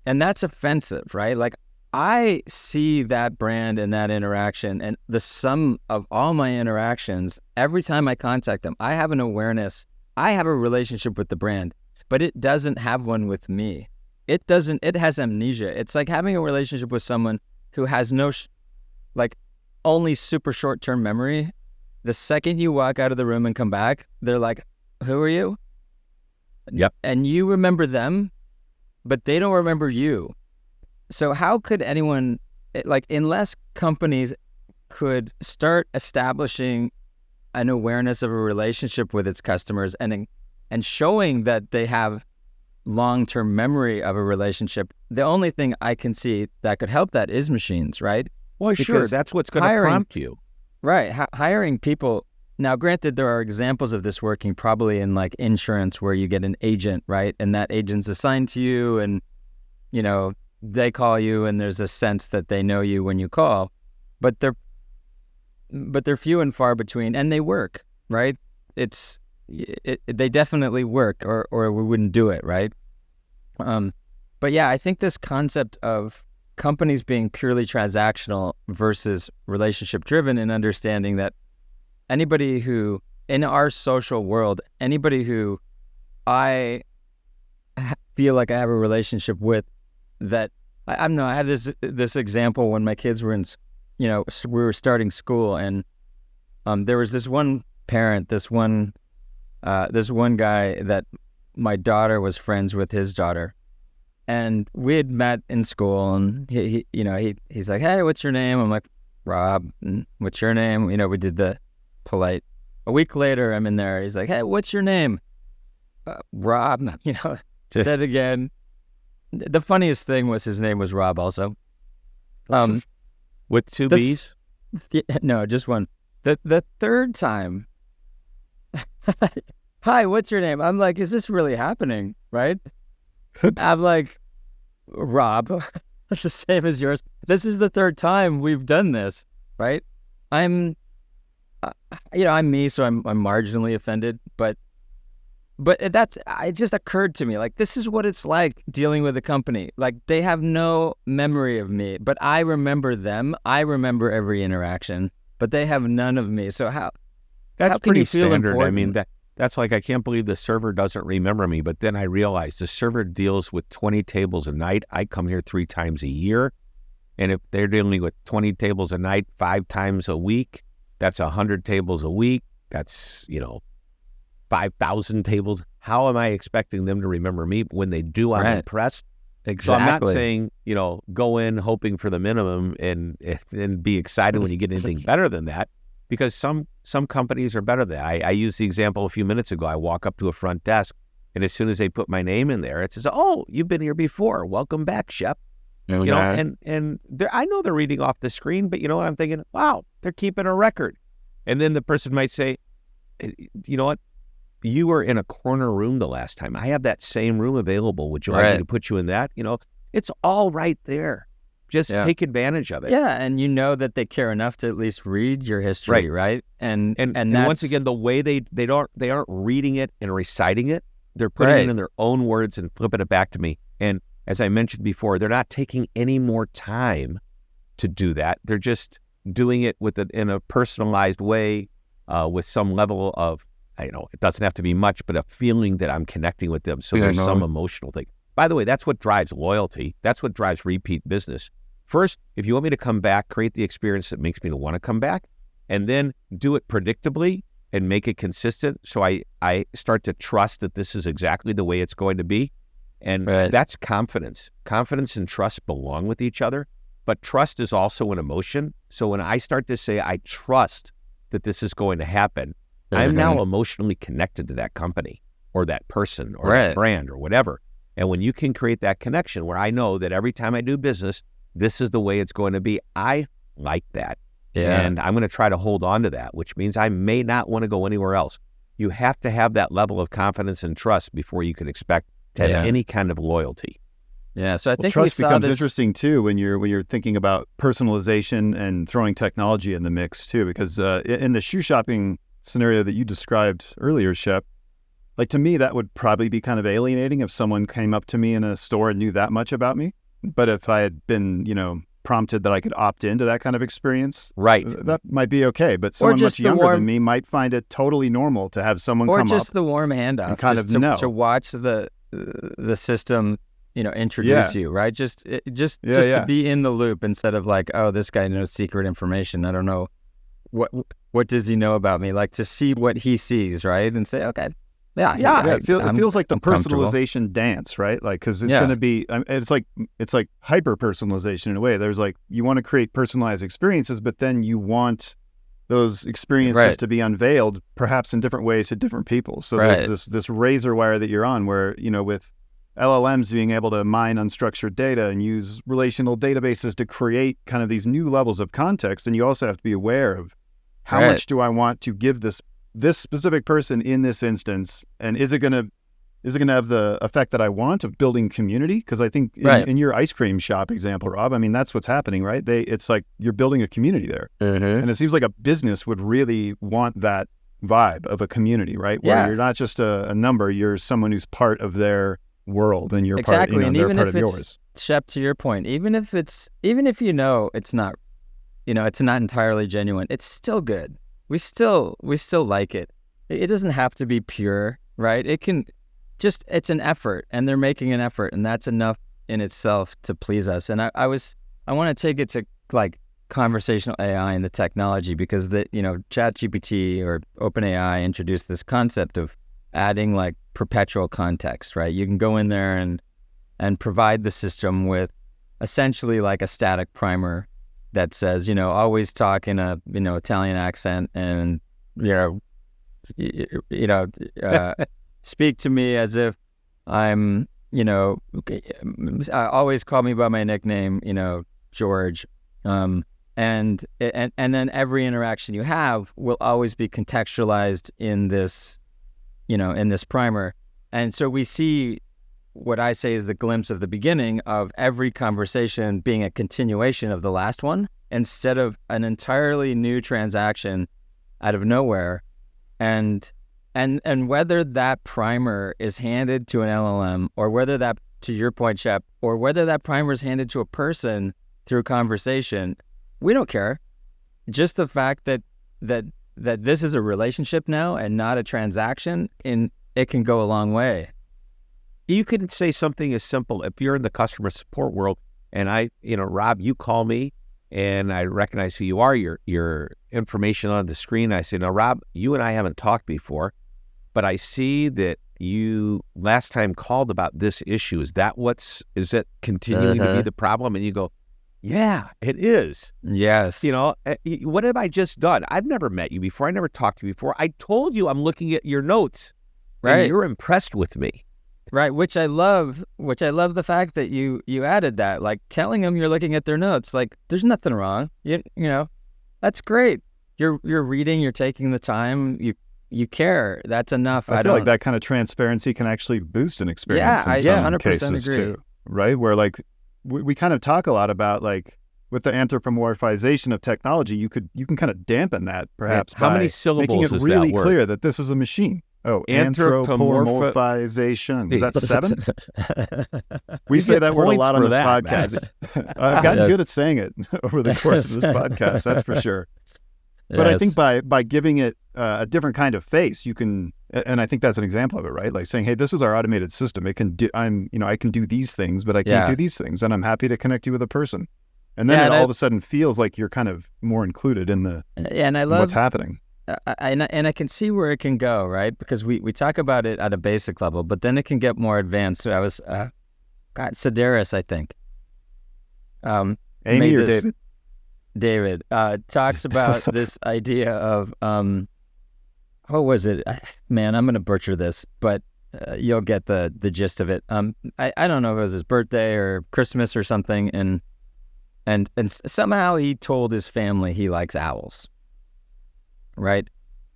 And that's offensive, right? Like, I see that brand and that interaction, and the sum of all my interactions, every time I contact them, I have an awareness. I have a relationship with the brand, but it doesn't have one with me. It has amnesia. It's like having a relationship with someone who has only super short-term memory. The second you walk out of the room and come back, they're like, who are you?
Yep.
And you remember them, but they don't remember you. So how could anyone, unless companies could start establishing an awareness of a relationship with its customers and showing that they have long-term memory of a relationship. The only thing I can see that could help that is machines, right?
Well, sure,
Because
that's what's going to prompt you.
Right. Hiring people. Now, granted, there are examples of this working probably in like insurance where you get an agent, right? And that agent's assigned to you and, you know, they call you and there's a sense that they know you when you call, but they're few and far between and they work, right? They definitely work or we wouldn't do it, right? But yeah, I think this concept of companies being purely transactional versus relationship driven and understanding that anybody who, in our social world, anybody who I feel like I have a relationship with, that I don't know, I had this example when my kids were in, you know, we were starting school, and there was this one parent, this one guy that my daughter was friends with his daughter. And we had met in school, and he's like, "Hey, what's your name?" I'm like, "Rob." And, "What's your name?" You know, we did the polite. A week later, I'm in there. He's like, "Hey, what's your name?" "Rob." You know, said again. The funniest thing was his name was Rob also.
With two B's?
No, just one. The third time, "Hi, what's your name?" I'm like, "Is this really happening?" Right? I'm like, "Rob," that's the same as yours. This is the third time we've done this, right? I'm me, so I'm marginally offended, but it just occurred to me, like, this is what it's like dealing with a company. Like, they have no memory of me, but I remember them. I remember every interaction, but they have none of me. So how
That's
can
pretty
you feel
standard.
important?
I mean, that's like, I can't believe the server doesn't remember me. But then I realized the server deals with 20 tables a night. I come here 3 times a year. And if they're dealing with 20 tables a night, 5 times a week, that's 100 tables a week. That's, 5,000 tables. How am I expecting them to remember me? When they do, I'm
Right.
impressed.
Exactly.
So I'm not saying, go in hoping for the minimum and be excited when you get anything better than that. Because some companies are better than that. I used the example a few minutes ago. I walk up to a front desk, and as soon as they put my name in there, it says, "Oh, you've been here before. Welcome back, Shep."
Okay.
And I know they're reading off the screen, but I'm thinking, wow, they're keeping a record. And then the person might say, "You know what? You were in a corner room the last time. I have that same room available. Would you like me to put you in that?" It's all right there. Just take advantage of it.
Yeah, and you know that they care enough to at least read your history, right? And
once again, the way they aren't reading it and reciting it, they're putting it in their own words and flipping it back to me. And as I mentioned before, they're not taking any more time to do that. They're just doing it in a personalized way, with some level of, it doesn't have to be much, but a feeling that I'm connecting with them. So there's some emotional thing. By the way, that's what drives loyalty. That's what drives repeat business. First, if you want me to come back, create the experience that makes me want to come back, and then do it predictably and make it consistent. So I start to trust that this is exactly the way it's going to be. And that's confidence. Confidence and trust belong with each other, but trust is also an emotion. So when I start to say, I trust that this is going to happen, I'm now emotionally connected to that company or that person or that brand or whatever. And when you can create that connection where I know that every time I do business, this is the way it's going to be, I like that. Yeah. And I'm going to try to hold on to that, which means I may not want to go anywhere else. You have to have that level of confidence and trust before you can expect to have any kind of loyalty.
Yeah, so I think
trust becomes
this
interesting too when you're thinking about personalization and throwing technology in the mix too, because in the shoe shopping scenario that you described earlier, Shep, like, to me that would probably be kind of alienating if someone came up to me in a store and knew that much about me. But if I had been, prompted that I could opt into that kind of experience, that might be okay. But someone much younger than me might find it totally normal to have someone come up.
Or just the warm handoff,
and kind of know.
To watch the system, introduce you, right? Just to be in the loop instead of like, oh, this guy knows secret information. I don't know what does he know about me? Like, to see what he sees, right? And say, okay.
It feels like the personalization dance, right? Like, because it's going to be, it's like hyper personalization in a way. There's like, you want to create personalized experiences, but then you want those experiences
Right.
to be unveiled, perhaps in different ways to different people. So
Right.
there's this razor wire that you're on where, with LLMs being able to mine unstructured data and use relational databases to create kind of these new levels of context. And you also have to be aware of how
Right.
much do I want to give this specific person in this instance, and is it going to have the effect that I want of building community? Because I think
Right.
in your ice cream shop example, Rob, I mean, that's what's happening, right? It's like you're building a community there.
Mm-hmm.
And it seems like a business would really want that vibe of a community, right? Where
Yeah.
you're not just a number, you're someone who's part of their world and you're
Exactly.
part,
And
they're
even
part
if
of
it's,
yours.
Shep, to your point, even if it's not, it's not entirely genuine, it's still good. We still like it. It doesn't have to be pure, right? It can it's an effort, and they're making an effort, and that's enough in itself to please us. And I want to take it to like conversational AI and the technology, because ChatGPT or OpenAI introduced this concept of adding like perpetual context, right? You can go in there and provide the system with essentially like a static primer that says, always talk in a, Italian accent, and, speak to me as if I'm, always call me by my nickname, George. And then every interaction you have will always be contextualized in this, in this primer. And so we see what I say is the glimpse of the beginning of every conversation being a continuation of the last one, instead of an entirely new transaction out of nowhere. And whether that primer is handed to an LLM, or whether that, to your point, Shep, or whether that primer is handed to a person through conversation, we don't care. Just the fact that this is a relationship now and not a transaction, it can go a long way.
You can say something as simple, if you're in the customer support world, and Rob, you call me and I recognize who you are, your information on the screen. I say, now, Rob, you and I haven't talked before, but I see that you last time called about this issue. Is it continuing to be the problem? And you go, yeah, it is.
Yes.
What have I just done? I've never met you before. I never talked to you before. I told you I'm looking at your notes,
right?
And you're impressed with me.
Right, which I love the fact that you added that, like telling them you're looking at their notes, like there's nothing wrong. That's great. You're reading, you're taking the time, you care. That's enough.
I feel like that kind of transparency can actually boost an experience in some
100%
cases
agree.
too, right? Where like we kind of talk a lot about like with the anthropomorphization of technology, you can kind of dampen that perhaps
How
by
many syllables
making it
is
really
that word?
clear that this is a machine. Oh, anthropomorphization. Is that 7? We
You
say
get
that word a
points
lot on
for
this
that,
podcast. I've gotten good at saying it over the course of this podcast, that's for sure. But I think by giving it a different kind of face, you can, and I think that's an example of it, right? Like saying, hey, this is our automated system. It can do, I can do these things, but I can't do these things. And I'm happy to connect you with a person. And then it all of a sudden feels like you're kind of more included in what's happening.
And I can see where it can go, right? Because we talk about it at a basic level, but then it can get more advanced. So I was, Sedaris, I think.
Amy or David?
David talks about this idea of, what was it? Man, I'm going to butcher this, but you'll get the gist of it. I don't know if it was his birthday or Christmas or something, and somehow he told his family he likes owls. Right?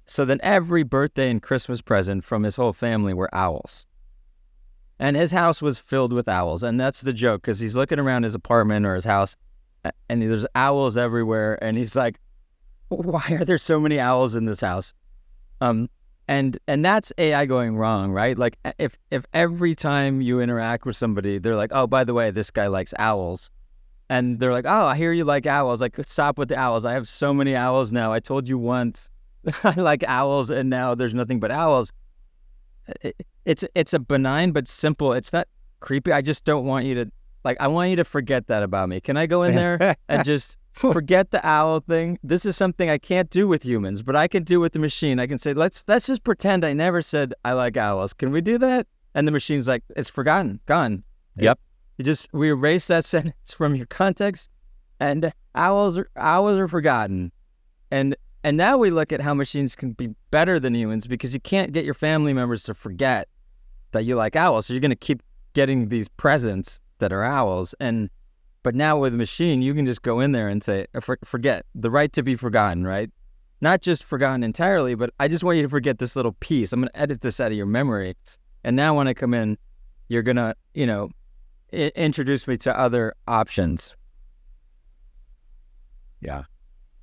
So then every birthday and Christmas present from his whole family were owls. And his house was filled with owls. And that's the joke, because he's looking around his apartment or his house, and there's owls everywhere. And he's like, why are there so many owls in this house? And that's AI going wrong, right? Like if every time you interact with somebody, they're like, oh, by the way, this guy likes owls. And they're like, oh, I hear you like owls. Like, stop with the owls. I have so many owls now. I told you once I like owls, and now there's nothing but owls. It's a benign but simple. It's not creepy. I just don't want you to, like, I want you to forget that about me. Can I go in there and just forget the owl thing? This is something I can't do with humans, but I can do with the machine. I can say, let's just pretend I never said I like owls. Can we do that? And the machine's like, it's forgotten, gone.
Yep.
We erase that sentence from your context, and owls are forgotten. And And now we look at how machines can be better than humans because you can't get your family members to forget that you like owls. So you're going to keep getting these presents that are owls. But now with a machine, you can just go in there and say, forget the right to be forgotten, right? Not just forgotten entirely, but I just want you to forget this little piece. I'm going to edit this out of your memory. And now when I come in, you're going to, introduce me to other options.
Yeah.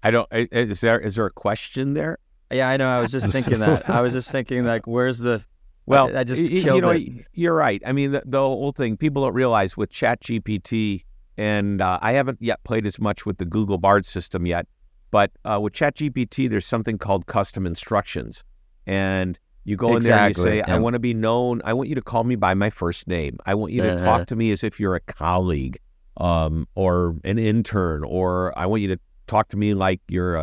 I don't. Is there a question there?
Yeah, I know. I was just thinking that. I was just thinking like, where's the?
Well,
I just killed it.
You're right. I mean, the whole thing. People don't realize with ChatGPT, and I haven't yet played as much with the Google Bard system yet, but with ChatGPT, there's something called custom instructions, and you go in there and you say,
yeah.
I want to be known. I want you to call me by my first name. I want you to talk to me as if you're a colleague, or an intern, or I want you to talk to me like you're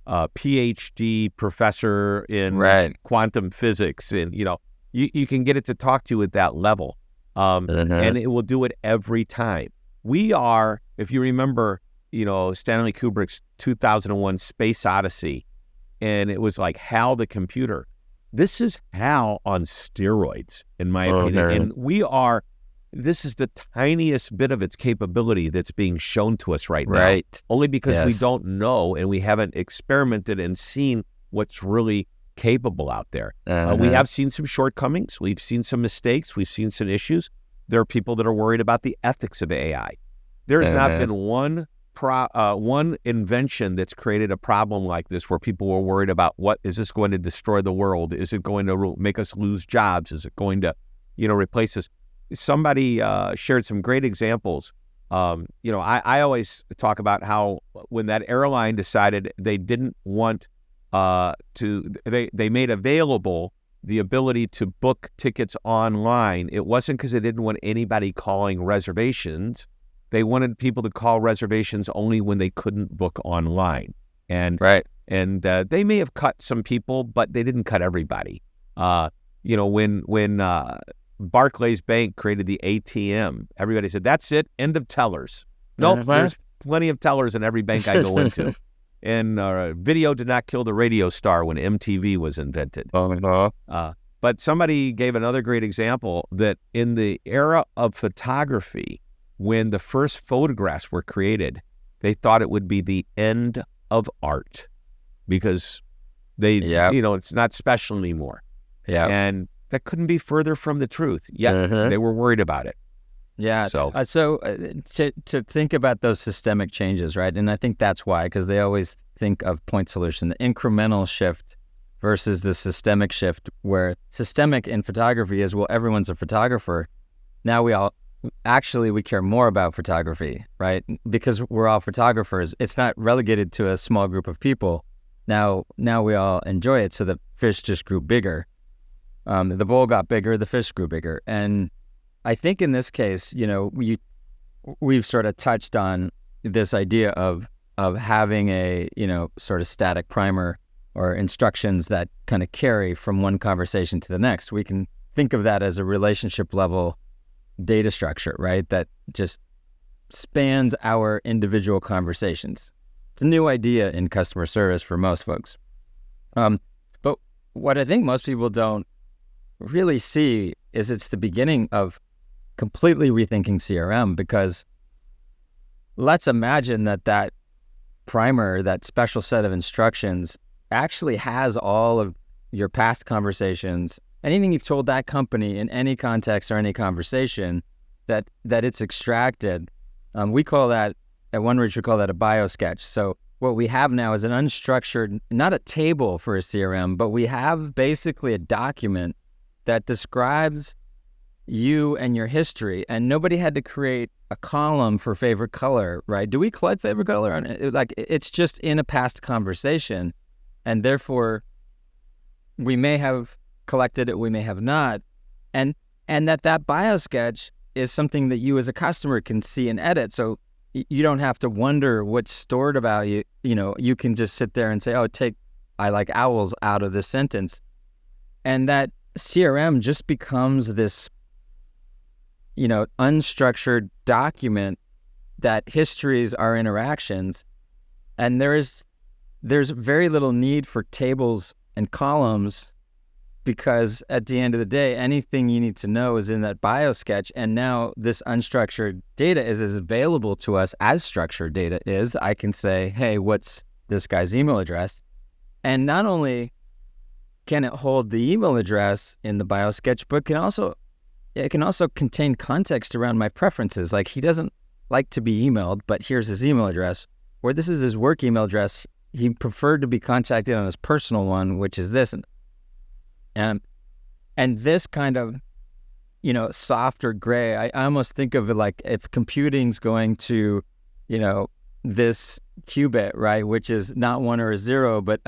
a PhD professor in quantum physics, and you can get it to talk to you at that level, and it will do it every time. We are, if you remember, Stanley Kubrick's 2001 Space Odyssey, and it was like HAL the computer. This is HAL on steroids, in my opinion, and this is the tiniest bit of its capability that's being shown to us right now. Only because we don't know and we haven't experimented and seen what's really capable out there. We have seen some shortcomings. We've seen some mistakes. We've seen some issues. There are people that are worried about the ethics of AI. There's not been one invention that's created a problem like this where people were worried about, what is this going to destroy the world? Is it going to make us lose jobs? Is it going to, replace us? Somebody shared some great examples. I always talk about how when that airline decided they didn't want they made available the ability to book tickets online. It wasn't because they didn't want anybody calling reservations. They wanted people to call reservations only when they couldn't book online. And they may have cut some people, but they didn't cut everybody. When Barclays Bank created the ATM, everybody said, that's it, end of tellers. Nope, there's plenty of tellers in every bank I go into. And video did not kill the radio star when MTV was invented. But somebody gave another great example that in the era of photography, when the first photographs were created, they thought it would be the end of art because it's not special anymore. And that couldn't be further from the truth. Yet they were worried about it.
Yeah. So to think about those systemic changes, right? And I think that's why, because they always think of point solution, the incremental shift versus the systemic shift, where systemic in photography is, well, everyone's a photographer. Now we care more about photography, right? Because we're all photographers. It's not relegated to a small group of people. Now we all enjoy it. So the fish just grew bigger. The bowl got bigger, the fish grew bigger. And I think in this case, we've sort of touched on this idea of having a, sort of static primer or instructions that kind of carry from one conversation to the next. We can think of that as a relationship level data structure, right? That just spans our individual conversations. It's a new idea in customer service for most folks. But what I think most people don't really see is it's the beginning of completely rethinking CRM, because let's imagine that primer, that special set of instructions, actually has all of your past conversations, anything you've told that company in any context or any conversation, that it's extracted. We call that, at OneReach, we call that a biosketch. So what we have now is an unstructured, not a table for a CRM, but we have basically a document that describes you and your history, and nobody had to create a column for favorite color, right? Do we collect favorite color? It's just in a past conversation, and therefore we may have collected it, we may have not, and that biosketch is something that you as a customer can see and edit. So you don't have to wonder what's stored about you. You can just sit there and say, oh, take "I like owls" out of this sentence, and that CRM just becomes this, unstructured document that histories our interactions. And there's there's very little need for tables and columns, because at the end of the day, anything you need to know is in that bio sketch. And now this unstructured data is as available to us as structured data is. I can say, hey, what's this guy's email address? And not only can it hold the email address in the bio sketch, but it can also contain context around my preferences. Like, he doesn't like to be emailed, but here's his email address. Or this is his work email address. He preferred to be contacted on his personal one, which is this. And this kind of, soft or gray, I almost think of it like if computing's going to, this qubit, right, which is not 1 or a 0, but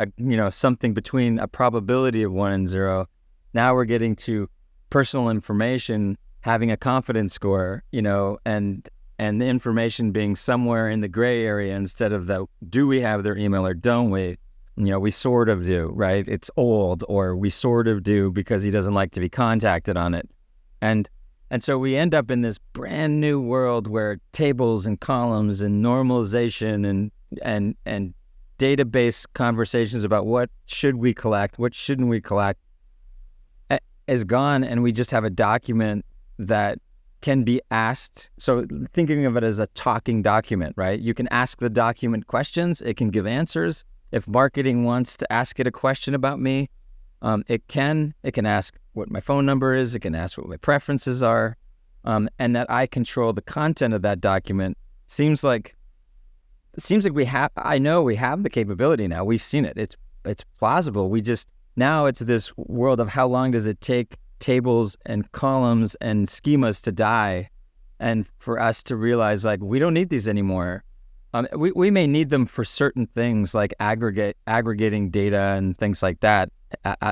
something between a probability of 1 and 0. Now we're getting to personal information having a confidence score, and the information being somewhere in the gray area instead of the, do we have their email or don't we? We sort of do, right? It's old, or we sort of do because he doesn't like to be contacted on it. And so we end up in this brand new world where tables and columns and normalization and database conversations about what should we collect, what shouldn't we collect is gone, and we just have a document that can be asked. So thinking of it as a talking document, right? You can ask the document questions, it can give answers. If marketing wants to ask it a question about me, it can ask what my phone number is, it can ask what my preferences are, and that I control the content of that document. Seems like I know we have the capability now. We've seen it. It's plausible. Now it's this world of how long does it take tables and columns and schemas to die, and for us to realize, like, we don't need these anymore. We may need them for certain things like aggregating data and things like that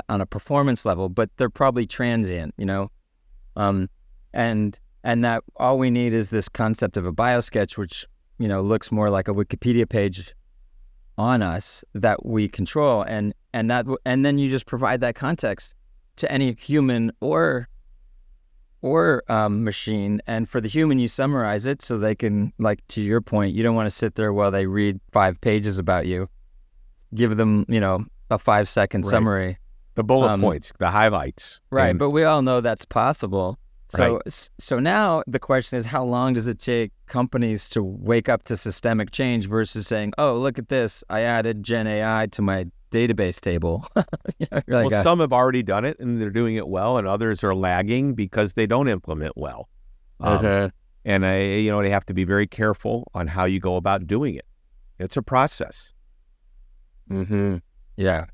on a performance level, but they're probably transient, and that all we need is this concept of a biosketch, which looks more like a Wikipedia page on us that we control, and then you just provide that context to any human or machine. And for the human, you summarize it so they can, like, to your point, you don't want to sit there while they read 5 pages about you. Give them, a 5-second summary.
The bullet points, the highlights.
Right, but we all know that's possible. So now the question is, how long does it take companies to wake up to systemic change versus saying, oh, look at this, I added Gen AI to my database table.
Some have already done it and they're doing it well, and others are lagging because they don't implement well. And they have to be very careful on how you go about doing it. It's a process.
Mm-hmm. Yeah.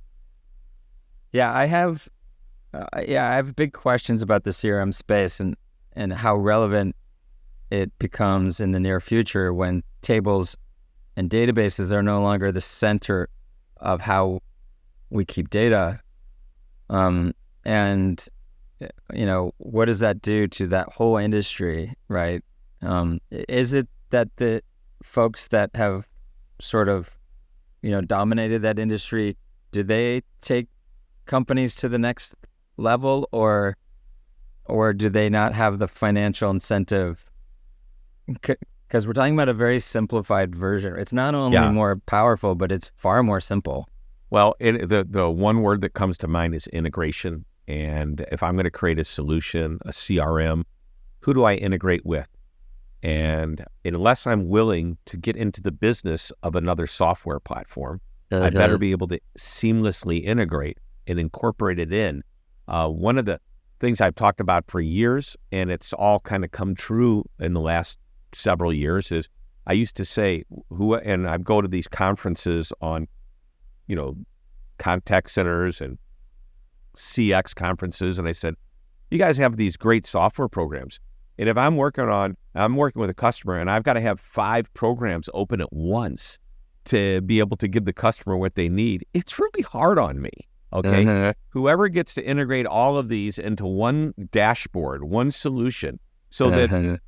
I have big questions about the CRM space and how relevant it becomes in the near future when tables and databases are no longer the center of how we keep data. And what does that do to that whole industry, right? Is it that the folks that have sort of, dominated that industry, do they take companies to the next level, or do they not have the financial incentive? Because we're talking about a very simplified version. It's not only more powerful, but it's far more simple.
Well, the one word that comes to mind is integration. And if I'm going to create a solution, a CRM, who do I integrate with? And unless I'm willing to get into the business of another software platform, I better be able to seamlessly integrate and incorporate it in. One of the things I've talked about for years, and it's all kind of come true in the last several years, is I used to say, and I'd go to these conferences on, contact centers and CX conferences, and I said, you guys have these great software programs. And if I'm working with a customer and I've got to have 5 programs open at once to be able to give the customer what they need, it's really hard on me. Okay. Whoever gets to integrate all of these into one dashboard, one solution, so that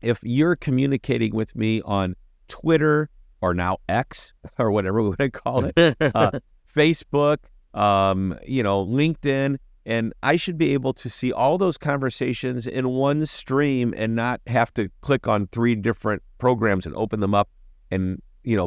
if you're communicating with me on Twitter or now X or whatever we want to call it, Facebook, LinkedIn, and I should be able to see all those conversations in one stream and not have to click on 3 different programs and open them up and,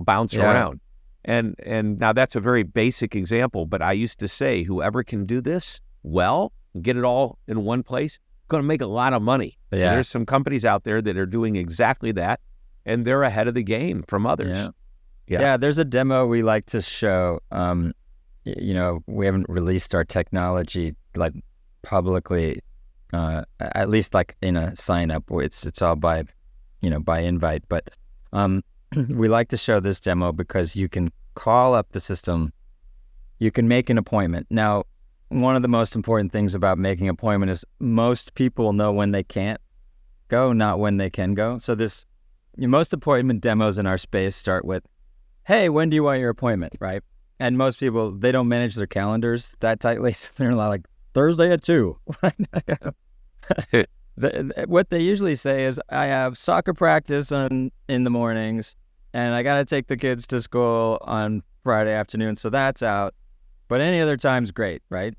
bounce around. And now that's a very basic example, but I used to say, whoever can do this well, get it all in one place, going to make a lot of money. And there's some companies out there that are doing exactly that, and they're ahead of the game from others.
Yeah, there's a demo we like to show. We haven't released our technology like publicly, at least like in a sign up. It's all by invite. But we like to show this demo because you can call up the system, you can make an appointment. Now, one of the most important things about making an appointment is most people know when they can't go, not when they can go. So most appointment demos in our space start with, hey, when do you want your appointment, right? And most people, they don't manage their calendars that tightly. So they're like, Thursday at 2. What they usually say is, I have soccer practice in the mornings, and I got to take the kids to school on Friday afternoon, so that's out. But any other time's great, right?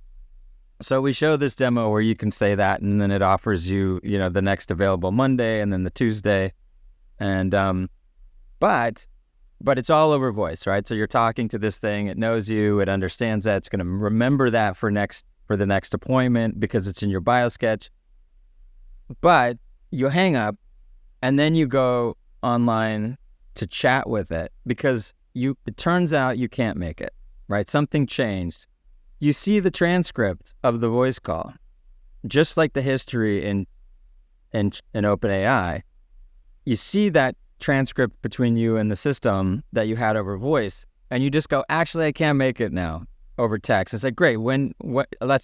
So we show this demo where you can say that, and then it offers you, the next available Monday and then the Tuesday. And but it's all over voice, right? So you're talking to this thing, it knows you, it understands that, it's going to remember that for the next appointment because it's in your biosketch. But you hang up, and then you go online to chat with it because it turns out you can't make it, right? Something changed. You see the transcript of the voice call, just like the history in OpenAI. You see that transcript between you and the system that you had over voice, and you just go, actually, I can't make it now over text. It's like, great.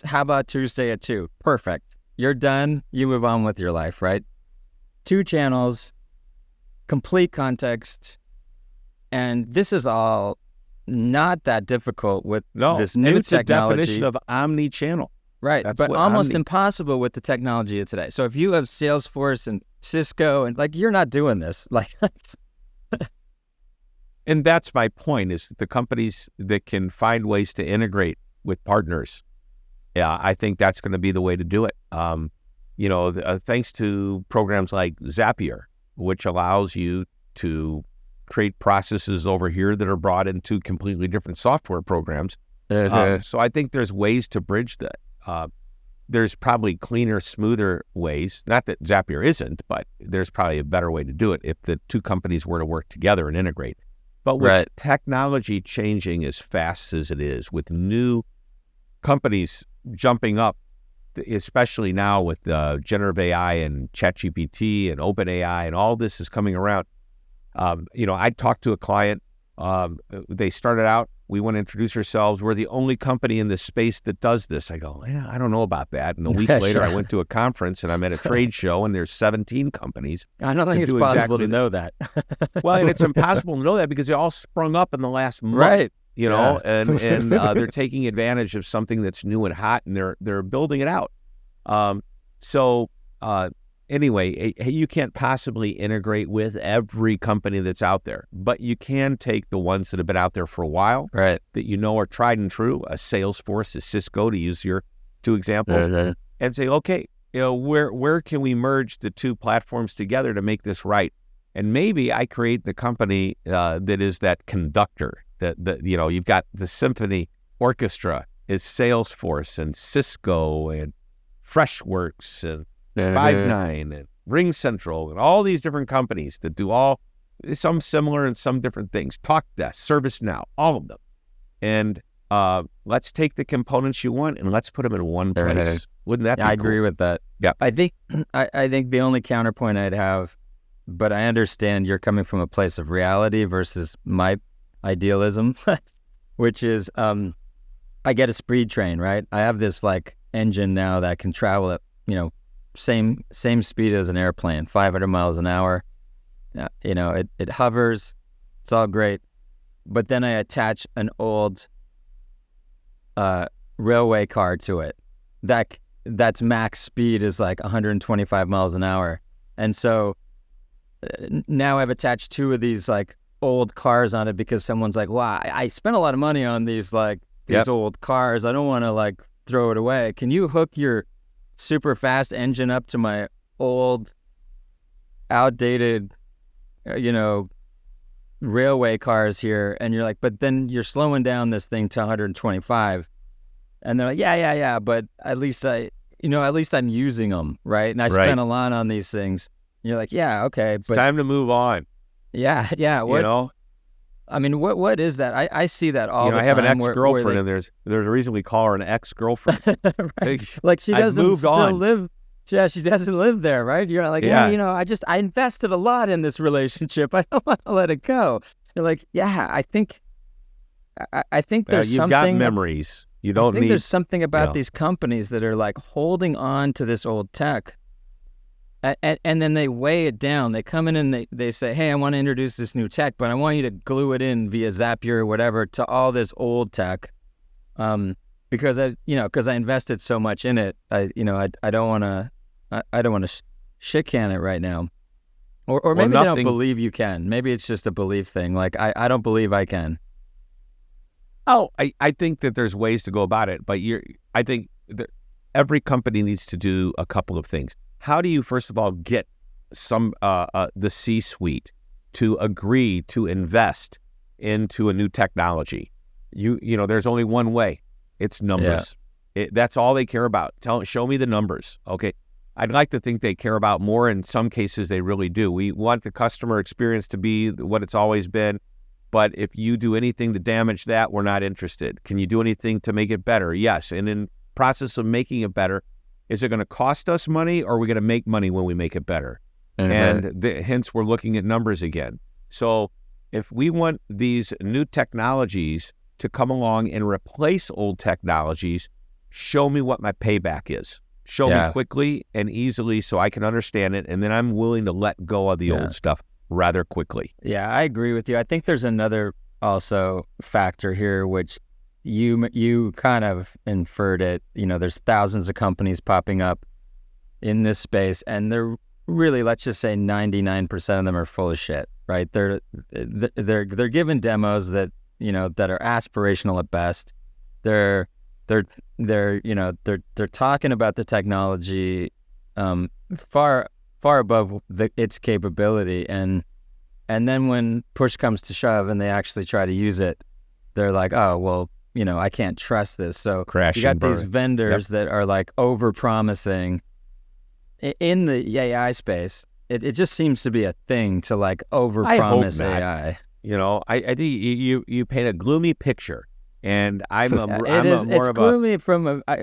How about Tuesday at 2? Perfect. You're done. You move on with your life, right? 2 channels, complete context, and this is all not that difficult with this new
and it's
technology.
A definition of omni-channel.
Right, but almost impossible with the technology of today. So if you have Salesforce and Cisco, and you're not doing this.
And that's my point, is the companies that can find ways to integrate with partners. Yeah, I think that's going to be the way to do it. Thanks to programs like Zapier, which allows you to create processes over here that are brought into completely different software programs. So I think there's ways to bridge that. There's probably cleaner, smoother ways. Not that Zapier isn't, but there's probably a better way to do it if the two companies were to work together and integrate. But with technology changing as fast as it is, with new companies jumping up, especially now with generative AI and ChatGPT and OpenAI and all this is coming around. I talked to a client. They started out, we want to introduce ourselves. We're the only company in this space that does this. I go, I don't know about that. And a week later, I went to a conference and I'm at a trade show and there's 17 companies.
I don't think it's possible to know that.
Well, and it's impossible to know that because they all sprung up in the last month.
Right.
And they're taking advantage of something that's new and hot, and they're building it out. Anyway, you can't possibly integrate with every company that's out there, but you can take the ones that have been out there for a while,
right?
That are tried and true, a Salesforce, a Cisco, to use your 2 examples, and say, okay, where can we merge the 2 platforms together to make this right? And maybe I create the company that is that conductor. That you've got the symphony orchestra is Salesforce and Cisco and Freshworks and Five9 and Ring Central and all these different companies that do some similar and some different things. TalkDesk, ServiceNow, all of them. And let's take the components you want and let's put them in one place. Wouldn't that be cool?
I agree with that.
Yeah.
I think the only counterpoint I'd have, but I understand you're coming from a place of reality versus my idealism, which is I get a speed train, right? I have this engine now that can travel at same speed as an airplane, 500 miles an hour. It hovers, it's all great, but then I attach an old railway car to it that's max speed is 125 miles an hour, and so now I've attached 2 of these old cars on it because someone's like, wow, I spent a lot of money on these old cars. I don't want to throw it away. Can you hook your super fast engine up to my old, outdated, railway cars here, and you're like, but then you're slowing down this thing to 125, and they're like, yeah, but at least I'm using them, right? And I
Right.
spent a lot on these things. And you're like, yeah, okay,
It's
but
time to move on.
yeah. What,
You know,
I mean, what is that? I see that all the time.
I have an
where
ex-girlfriend,
they-
and there's a reason we call her an ex-girlfriend.
right. Like she
I've
doesn't
moved
still
on.
live. Yeah, she doesn't live there, right? You're like,
Yeah.
I invested a lot in this relationship. I don't want to let it go. You're like, yeah, I think there's
You've
something.
got memories. You don't
I think
need.
there's something about
know.
these companies that are like holding on to this old tech, and then they weigh it down. They come in and they say, hey, I want to introduce this new tech, but I want you to glue it in via Zapier or whatever to all this old tech. Because I invested so much in it, I don't want to shit can it right now, or maybe they don't believe you can. Maybe it's just a belief thing. Like I don't believe I can.
Oh, I think that there's ways to go about it, but I think that every company needs to do a couple of things. How do you first of all get the C-suite to agree to invest into a new technology? There's only one way. It's numbers. That's all they care about. Show me the numbers. Okay. I'd like to think they care about more. In some cases, they really do. We want the customer experience to be what it's always been. But if you do anything to damage that, we're not interested. Can you do anything to make it better? Yes. And in process of making it better, is it going to cost us money, or are we going to make money when we make it better? And hence, we're looking at numbers again. So if we want these new technologies to come along and replace old technologies, show me what my payback is. Show me quickly and easily so I can understand it, and then I'm willing to let go of the old stuff rather quickly.
Yeah, I agree with you. I think there's another also factor here, which you kind of inferred it. There's thousands of companies popping up in this space, and they're really, let's just say 99% of them are full of shit, right? They're giving demos that that are aspirational at best. They're talking about the technology far above its capability, and then when push comes to shove and they actually try to use it, they're like, oh well, I can't trust this. So
crash.
You got these vendors that are like over promising in the AI space. It just seems to be a thing to like over promise AI.
I think you paint a gloomy picture, and
it's gloomy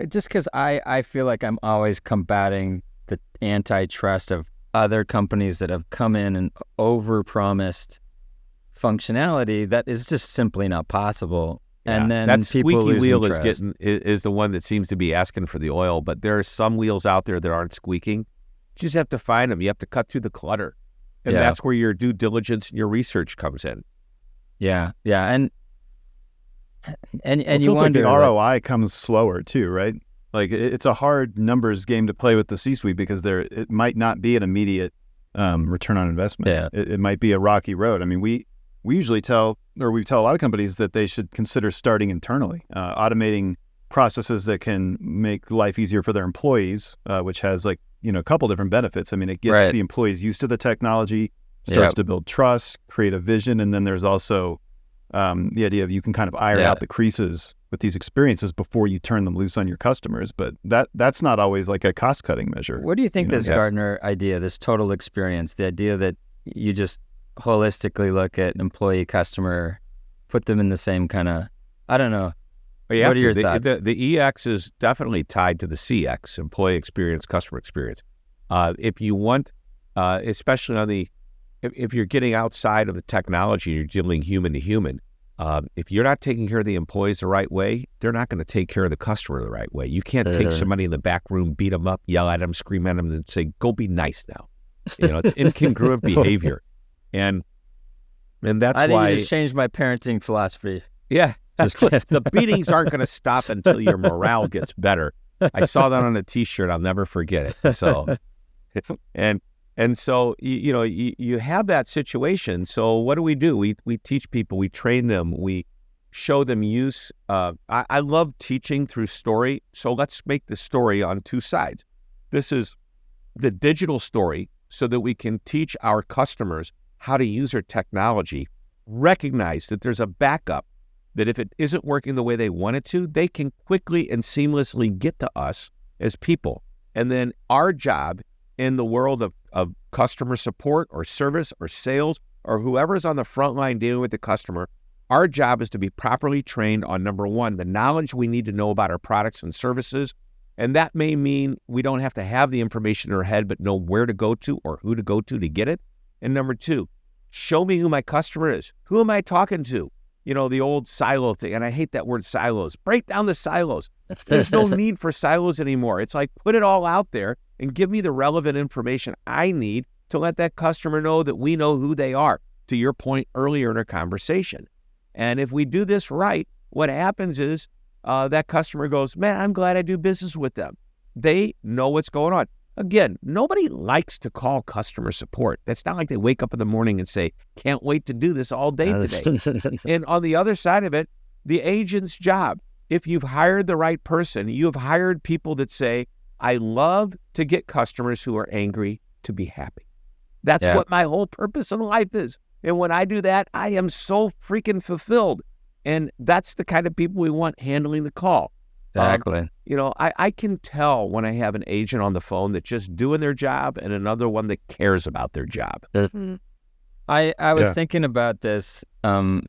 just because I feel like I'm always combating the antitrust of other companies that have come in and over-promised functionality that is just simply not possible. Yeah, and then
that
people
squeaky wheel
interest.
is the one that seems to be asking for the oil, but there are some wheels out there that aren't squeaking. You just have to find them. You have to cut through the clutter. And that's where your due diligence and your research comes in.
Yeah. And
it
you
feels
wonder,
like the ROI comes slower too, right? Like it's a hard numbers game to play with the C-suite because it might not be an immediate return on investment.
Yeah.
It might be a rocky road. I mean, we usually tell a lot of companies that they should consider starting internally, automating processes that can make life easier for their employees, which has a couple different benefits. I mean, it gets the employees used to the technology, starts to build trust, create a vision, and then there's also the idea of you can kind of iron out the creases with these experiences before you turn them loose on your customers. But that's not always like a cost-cutting measure.
What do you think this Gartner idea, this total experience, the idea that you just holistically look at employee, customer, put them in the same kind of, I don't know. What are your thoughts?
The EX is definitely tied to the CX, employee experience, customer experience. If you want, especially on if you're getting outside of the technology, you're dealing human to human. If you're not taking care of the employees the right way, they're not going to take care of the customer the right way. You can't take somebody in the back room, beat them up, yell at them, scream at them, and say, "Go be nice now." It's incongruent behavior, and that's
why
I
think you just changed my parenting philosophy.
Yeah, the beatings aren't going to stop until your morale gets better. I saw that on a T-shirt. I'll never forget it. So, and so, you have that situation. So what do? We teach people, we train them, we show them use. I love teaching through story. So let's make the story on two sides. This is the digital story so that we can teach our customers how to use our technology recognize that there's a backup, that if it isn't working the way they want it to, they can quickly and seamlessly get to us as people. And then our job in the world of customer support or service or sales or whoever's on the front line dealing with the customer, our job is to be properly trained on, number one, the knowledge we need to know about our products and services. And that may mean we don't have to have the information in our head, but know where to go to or who to go to get it. And number two, show me who my customer is. Who am I talking to? You know, the old silo thing. And I hate that word silos. Break down the silos. There's no need for silos anymore. It's like, put it all out there and give me the relevant information I need to let that customer know that we know who they are, to your point earlier in our conversation. And if we do this right, what happens is that customer goes, man, I'm glad I do business with them. They know what's going on. Again, nobody likes to call customer support. That's not like they wake up in the morning and say, can't wait to do this all day today. And on the other side of it, the agent's job, if you've hired the right person, you have hired people that say, I love to get customers who are angry to be happy. That's what my whole purpose in life is. And when I do that, I am so freaking fulfilled. And that's the kind of people we want handling the call.
Exactly.
I can tell when I have an agent on the phone that's just doing their job and another one that cares about their job.
I was thinking about this. I've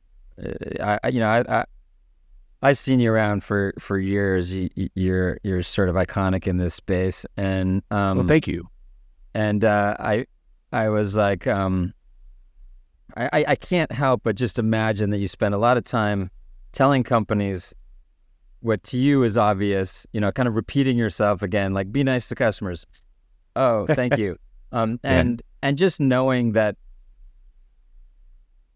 seen you around for years. You're sort of iconic in this space, and
well, thank you.
And I was like, I can't help but just imagine that you spend a lot of time telling companies what to you is obvious, kind of repeating yourself again, like be nice to customers. Oh, thank you. And just knowing that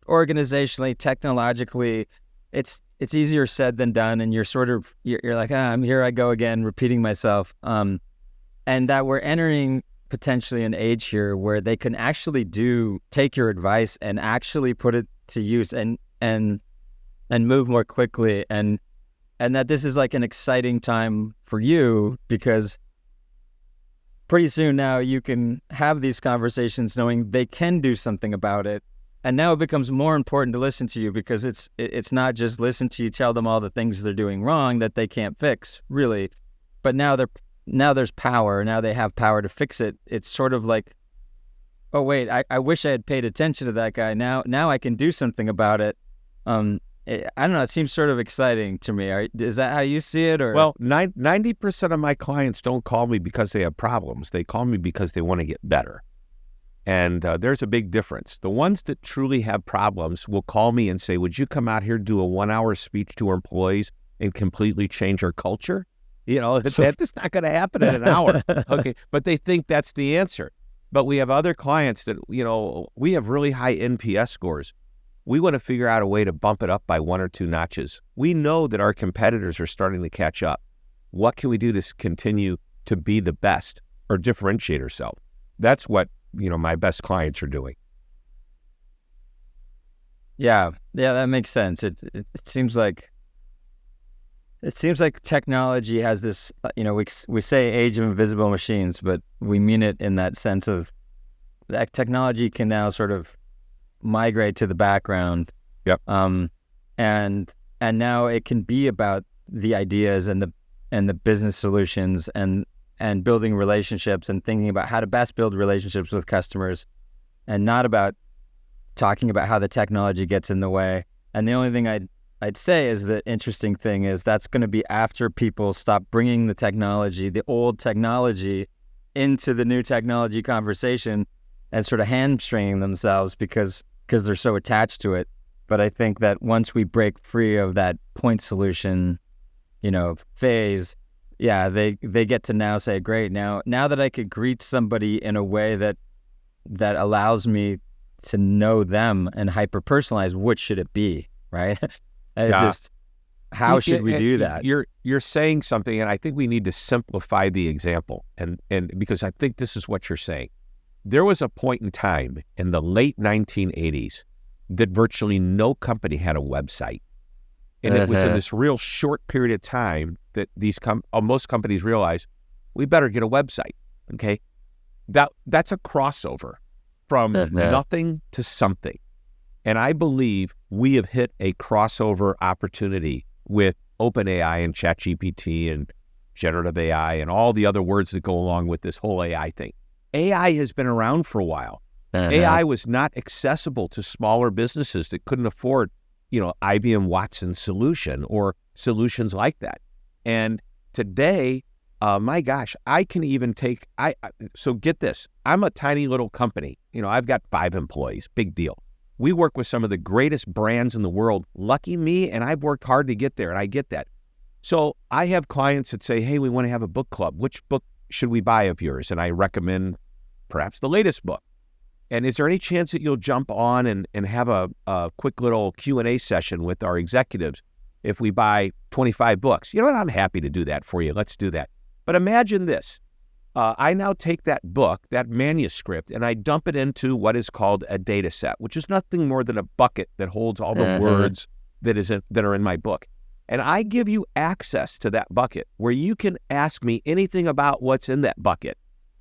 organizationally, technologically, it's easier said than done. And you're sort of, you're like, I'm here I go again, repeating myself. And that we're entering potentially an age here where they can actually take your advice and actually put it to use and move more quickly. And that this is like an exciting time for you because pretty soon now you can have these conversations knowing they can do something about it. And now it becomes more important to listen to you because it's not just listen to you, tell them all the things they're doing wrong that they can't fix, really. But now there's power. Now they have power to fix it. It's sort of like, oh wait, I wish I had paid attention to that guy. Now I can do something about it. I don't know. It seems sort of exciting to me. Is that how you see it? Or
well, 90% of my clients don't call me because they have problems. They call me because they want to get better. And there's a big difference. The ones that truly have problems will call me and say, would you come out here, do a 1-hour speech to our employees and completely change our culture? That's not going to happen in an hour. Okay. But they think that's the answer. But we have other clients that, we have really high NPS scores. We want to figure out a way to bump it up by 1 or 2 notches. We know that our competitors are starting to catch up. What can we do to continue to be the best or differentiate ourselves? That's what, my best clients are doing.
Yeah, that makes sense. It seems like technology has this, we say age of invisible machines, but we mean it in that sense of that technology can now sort of migrate to the background.
Yep.
And now it can be about the ideas and the business solutions and building relationships and thinking about how to best build relationships with customers, and not about talking about how the technology gets in the way. And the only thing I'd say is the interesting thing is that's going to be after people stop bringing the old technology into the new technology conversation and sort of hamstringing themselves because they're so attached to it. But I think that once we break free of that point solution, phase, they get to now say, great, now that I could greet somebody in a way that allows me to know them and hyper personalize, what should it be, right? How should we do that?
You're saying something, and I think we need to simplify the example, and because I think this is what you're saying. There was a point in time in the late 1980s that virtually no company had a website. And it was in this real short period of time that most companies realized, we better get a website, okay? That's a crossover from nothing to something. And I believe we have hit a crossover opportunity with OpenAI and ChatGPT and generative AI and all the other words that go along with this whole AI thing. AI has been around for a while. AI was not accessible to smaller businesses that couldn't afford, IBM Watson solution or solutions like that. And today, my gosh, I can even take, so get this, I'm a tiny little company. I've got 5 employees, big deal. We work with some of the greatest brands in the world. Lucky me, and I've worked hard to get there, and I get that. So I have clients that say, hey, we want to have a book club. Which book should we buy of yours? And I recommend perhaps the latest book. And is there any chance that you'll jump on and have a quick little Q&A session with our executives if we buy 25 books? You know what? I'm happy to do that for you. Let's do that. But imagine this. I now take that book, that manuscript, and I dump it into what is called a data set, which is nothing more than a bucket that holds all the words that are in my book. And I give you access to that bucket where you can ask me anything about what's in that bucket,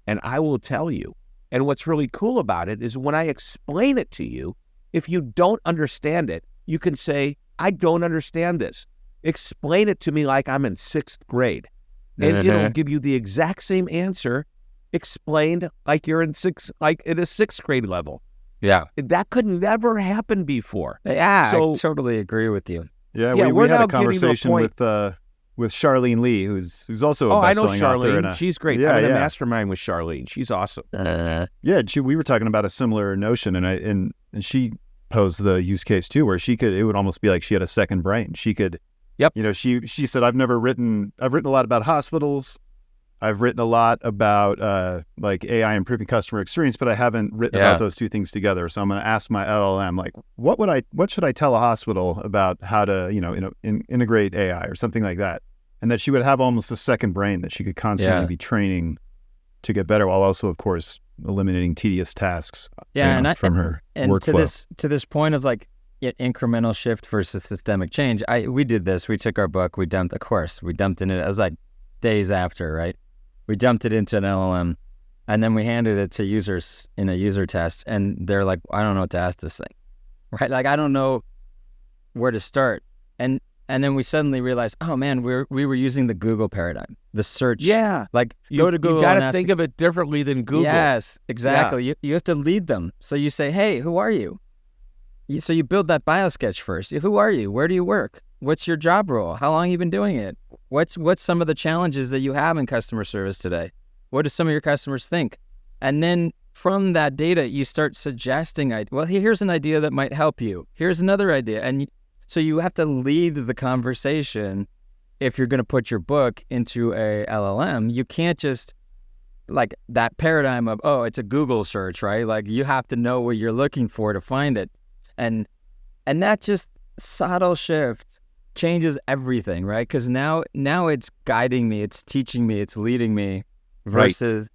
and I will tell you. And what's really cool about it is when I explain it to you, if you don't understand it, you can say, I don't understand this. Explain it to me like I'm in 6th grade. And it'll give you the exact same answer explained like you're in a 6th grade level.
Yeah.
That could never happen before.
Yeah,
So,
I totally agree with you.
Yeah,
Yeah,
we
we're
had
now
a
getting to a
conversation
point-
with Charlene Lee, who's also a
I know
best-selling author.
Charlene. She's great.
Yeah,
I'm in a
yeah.
mastermind with Charlene. She's awesome.
Yeah, we were talking about a similar notion, and she posed the use case too, where it would almost be like she had a second brain. She could,
Yep.
She said, I've written a lot about hospitals. I've written a lot about like AI improving customer experience, but I haven't written about those two things together. So I'm going to ask my LLM, like, what should I tell a hospital about how to, integrate AI or something like that, and that she would have almost a second brain that she could constantly be training to get better, while also, of course, eliminating tedious tasks. From her workflow.
To this point of like incremental shift versus systemic change. We did this. We took our book. We dumped in it. It was like days after, right? We dumped it into an LLM, and then we handed it to users in a user test, and they're like, I don't know what to ask this thing, right? Like, I don't know where to start. And then we suddenly realized, oh man, we were using the Google paradigm, the search.
Yeah.
Like, go to Google.
You got to think of it differently than Google.
Yes, exactly. Yeah. You have to lead them. So you say, hey, who are you? So you build that bio sketch first. Who are you? Where do you work? What's your job role? How long have you been doing it? What's some of the challenges that you have in customer service today? What do some of your customers think? And then from that data, you start suggesting, well, here's an idea that might help you. Here's another idea. And so you have to lead the conversation if you're going to put your book into a LLM. You can't just like that paradigm of, oh, it's a Google search, right? Like you have to know what you're looking for to find it. And that just subtle shift changes everything, right? Because now it's guiding me, it's teaching me, it's leading me, versus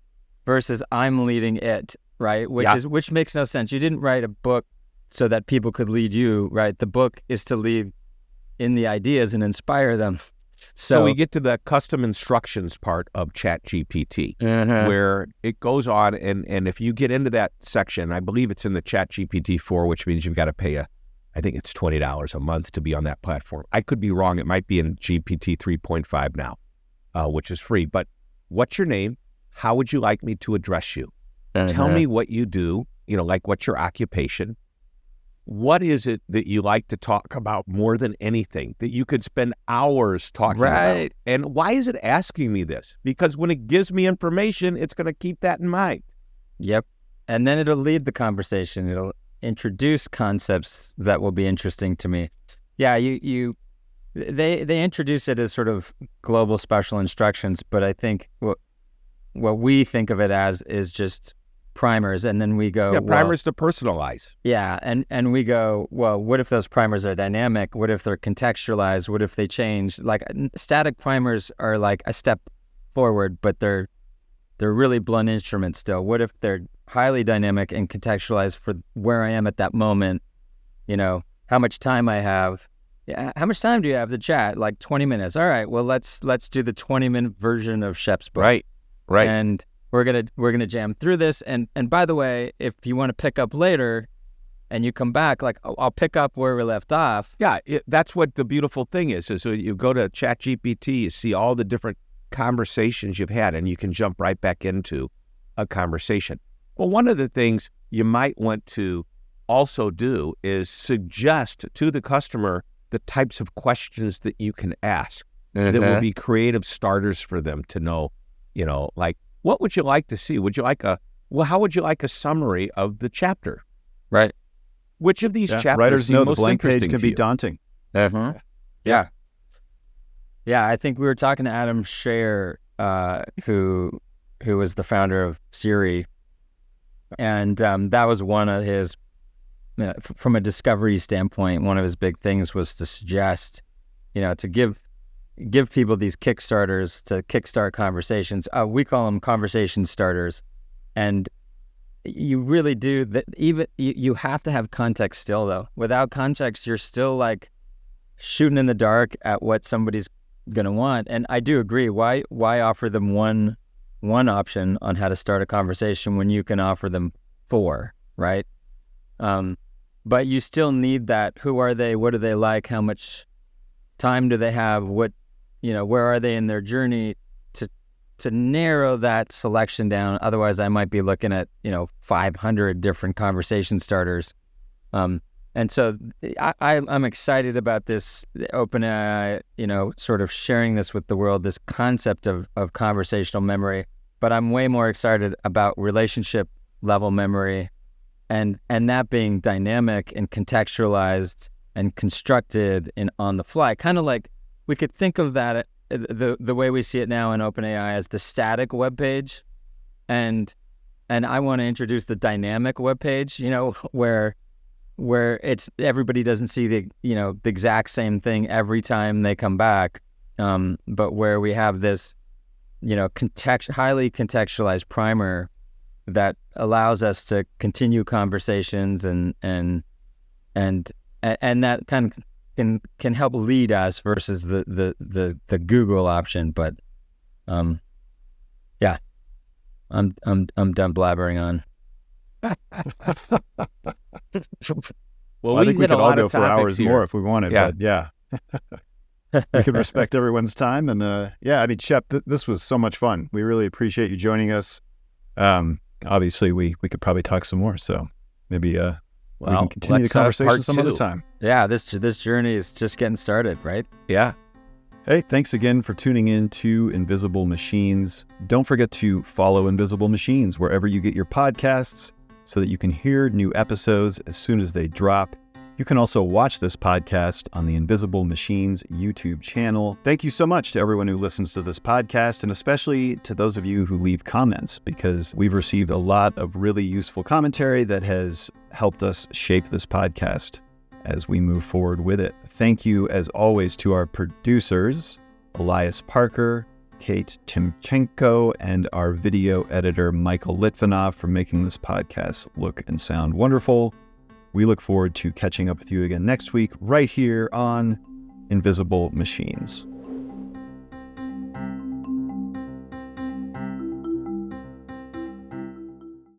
I'm leading it, right? Which makes no sense. You didn't write a book so that people could lead you, right? The book is to lead in the ideas and inspire them.
So we get to the custom instructions part of ChatGPT, where it goes on, and if you get into that section, I believe it's in the ChatGPT 4, which means you've got to pay I think it's $20 a month to be on that platform. I could be wrong. It might be in GPT 3.5 now, which is free. But what's your name? How would you like me to address you? Tell me what you do, like what's your occupation? What is it that you like to talk about more than anything that you could spend hours talking about? And why is it asking me this? Because when it gives me information, it's going to keep that in mind.
Yep. And then it'll lead the conversation. It'll introduce concepts that will be interesting to me. Yeah, they introduce it as sort of global special instructions, but I think what we think of it as is just primers, and then we go
primers to personalize.
Yeah, and we go, well, what if those primers are dynamic? What if they're contextualized? What if they change? Like static primers are like a step forward, but they're really blunt instruments still. What if they're highly dynamic and contextualized for where I am at that moment? How much time I have. Yeah, how much time do you have to chat? Like 20 minutes. All right, well, let's do the 20-minute version of Shep's book.
Right.
And we're gonna jam through this. And by the way, if you want to pick up later, and you come back, like, I'll pick up where we left off.
Yeah, that's what the beautiful thing is you go to ChatGPT, you see all the different conversations you've had, and you can jump right back into a conversation. Well, one of the things you might want to also do is suggest to the customer the types of questions that you can ask that will be creative starters for them to know, like, what would you like to see? How would you like a summary of the chapter?
Right.
Which of these chapters
writers know the
most
blank page
interesting
can
to
be
you?
daunting.
Yeah. I think we were talking to Adam Scher, who was the founder of Siri, and that was one of his, from a discovery standpoint, one of his big things was to suggest, to give people these kickstarters to kickstart conversations. We call them conversation starters, and you really do that. Even you have to have context still, though. Without context, you're still like shooting in the dark at what somebody's gonna want. And I do agree. Why offer them one option on how to start a conversation when you can offer them 4, right? But you still need that. Who are they? What do they like? How much time do they have? What, where are they in their journey? To narrow that selection down. Otherwise, I might be looking at 500 different conversation starters. And so I'm excited about this OpenAI, sort of sharing this with the world, this concept of conversational memory. But I'm way more excited about relationship level memory, and that being dynamic and contextualized and constructed on the fly. Kind of like we could think of that the way we see it now in OpenAI as the static web page, and I want to introduce the dynamic web page, where it's everybody doesn't see the the exact same thing every time they come back, but where we have this highly contextualized primer that allows us to continue conversations and that kind of can help lead us versus the Google option. But yeah, I'm done blabbering on.
Well,
I think we
hit
could
a
all
lot
go
of
for
topics
hours
here.
more if we wanted.
Yeah.
But yeah, we can respect everyone's time. And Shep, this was so much fun. We really appreciate you joining us. Obviously, we could probably talk some more. So maybe we can continue the conversation some other time.
Yeah, this journey is just getting started, right?
Yeah.
Hey, thanks again for tuning in to Invisible Machines. Don't forget to follow Invisible Machines wherever you get your podcasts so that you can hear new episodes as soon as they drop. You can also watch this podcast on the Invisible Machines YouTube channel. Thank you so much to everyone who listens to this podcast, and especially to those of you who leave comments, because we've received a lot of really useful commentary that has helped us shape this podcast as we move forward with it. Thank you, as always, to our producers, Elias Parker, Kate Timchenko, and our video editor, Michael Litvinov, for making this podcast look and sound wonderful. We look forward to catching up with you again next week, right here on Invisible Machines.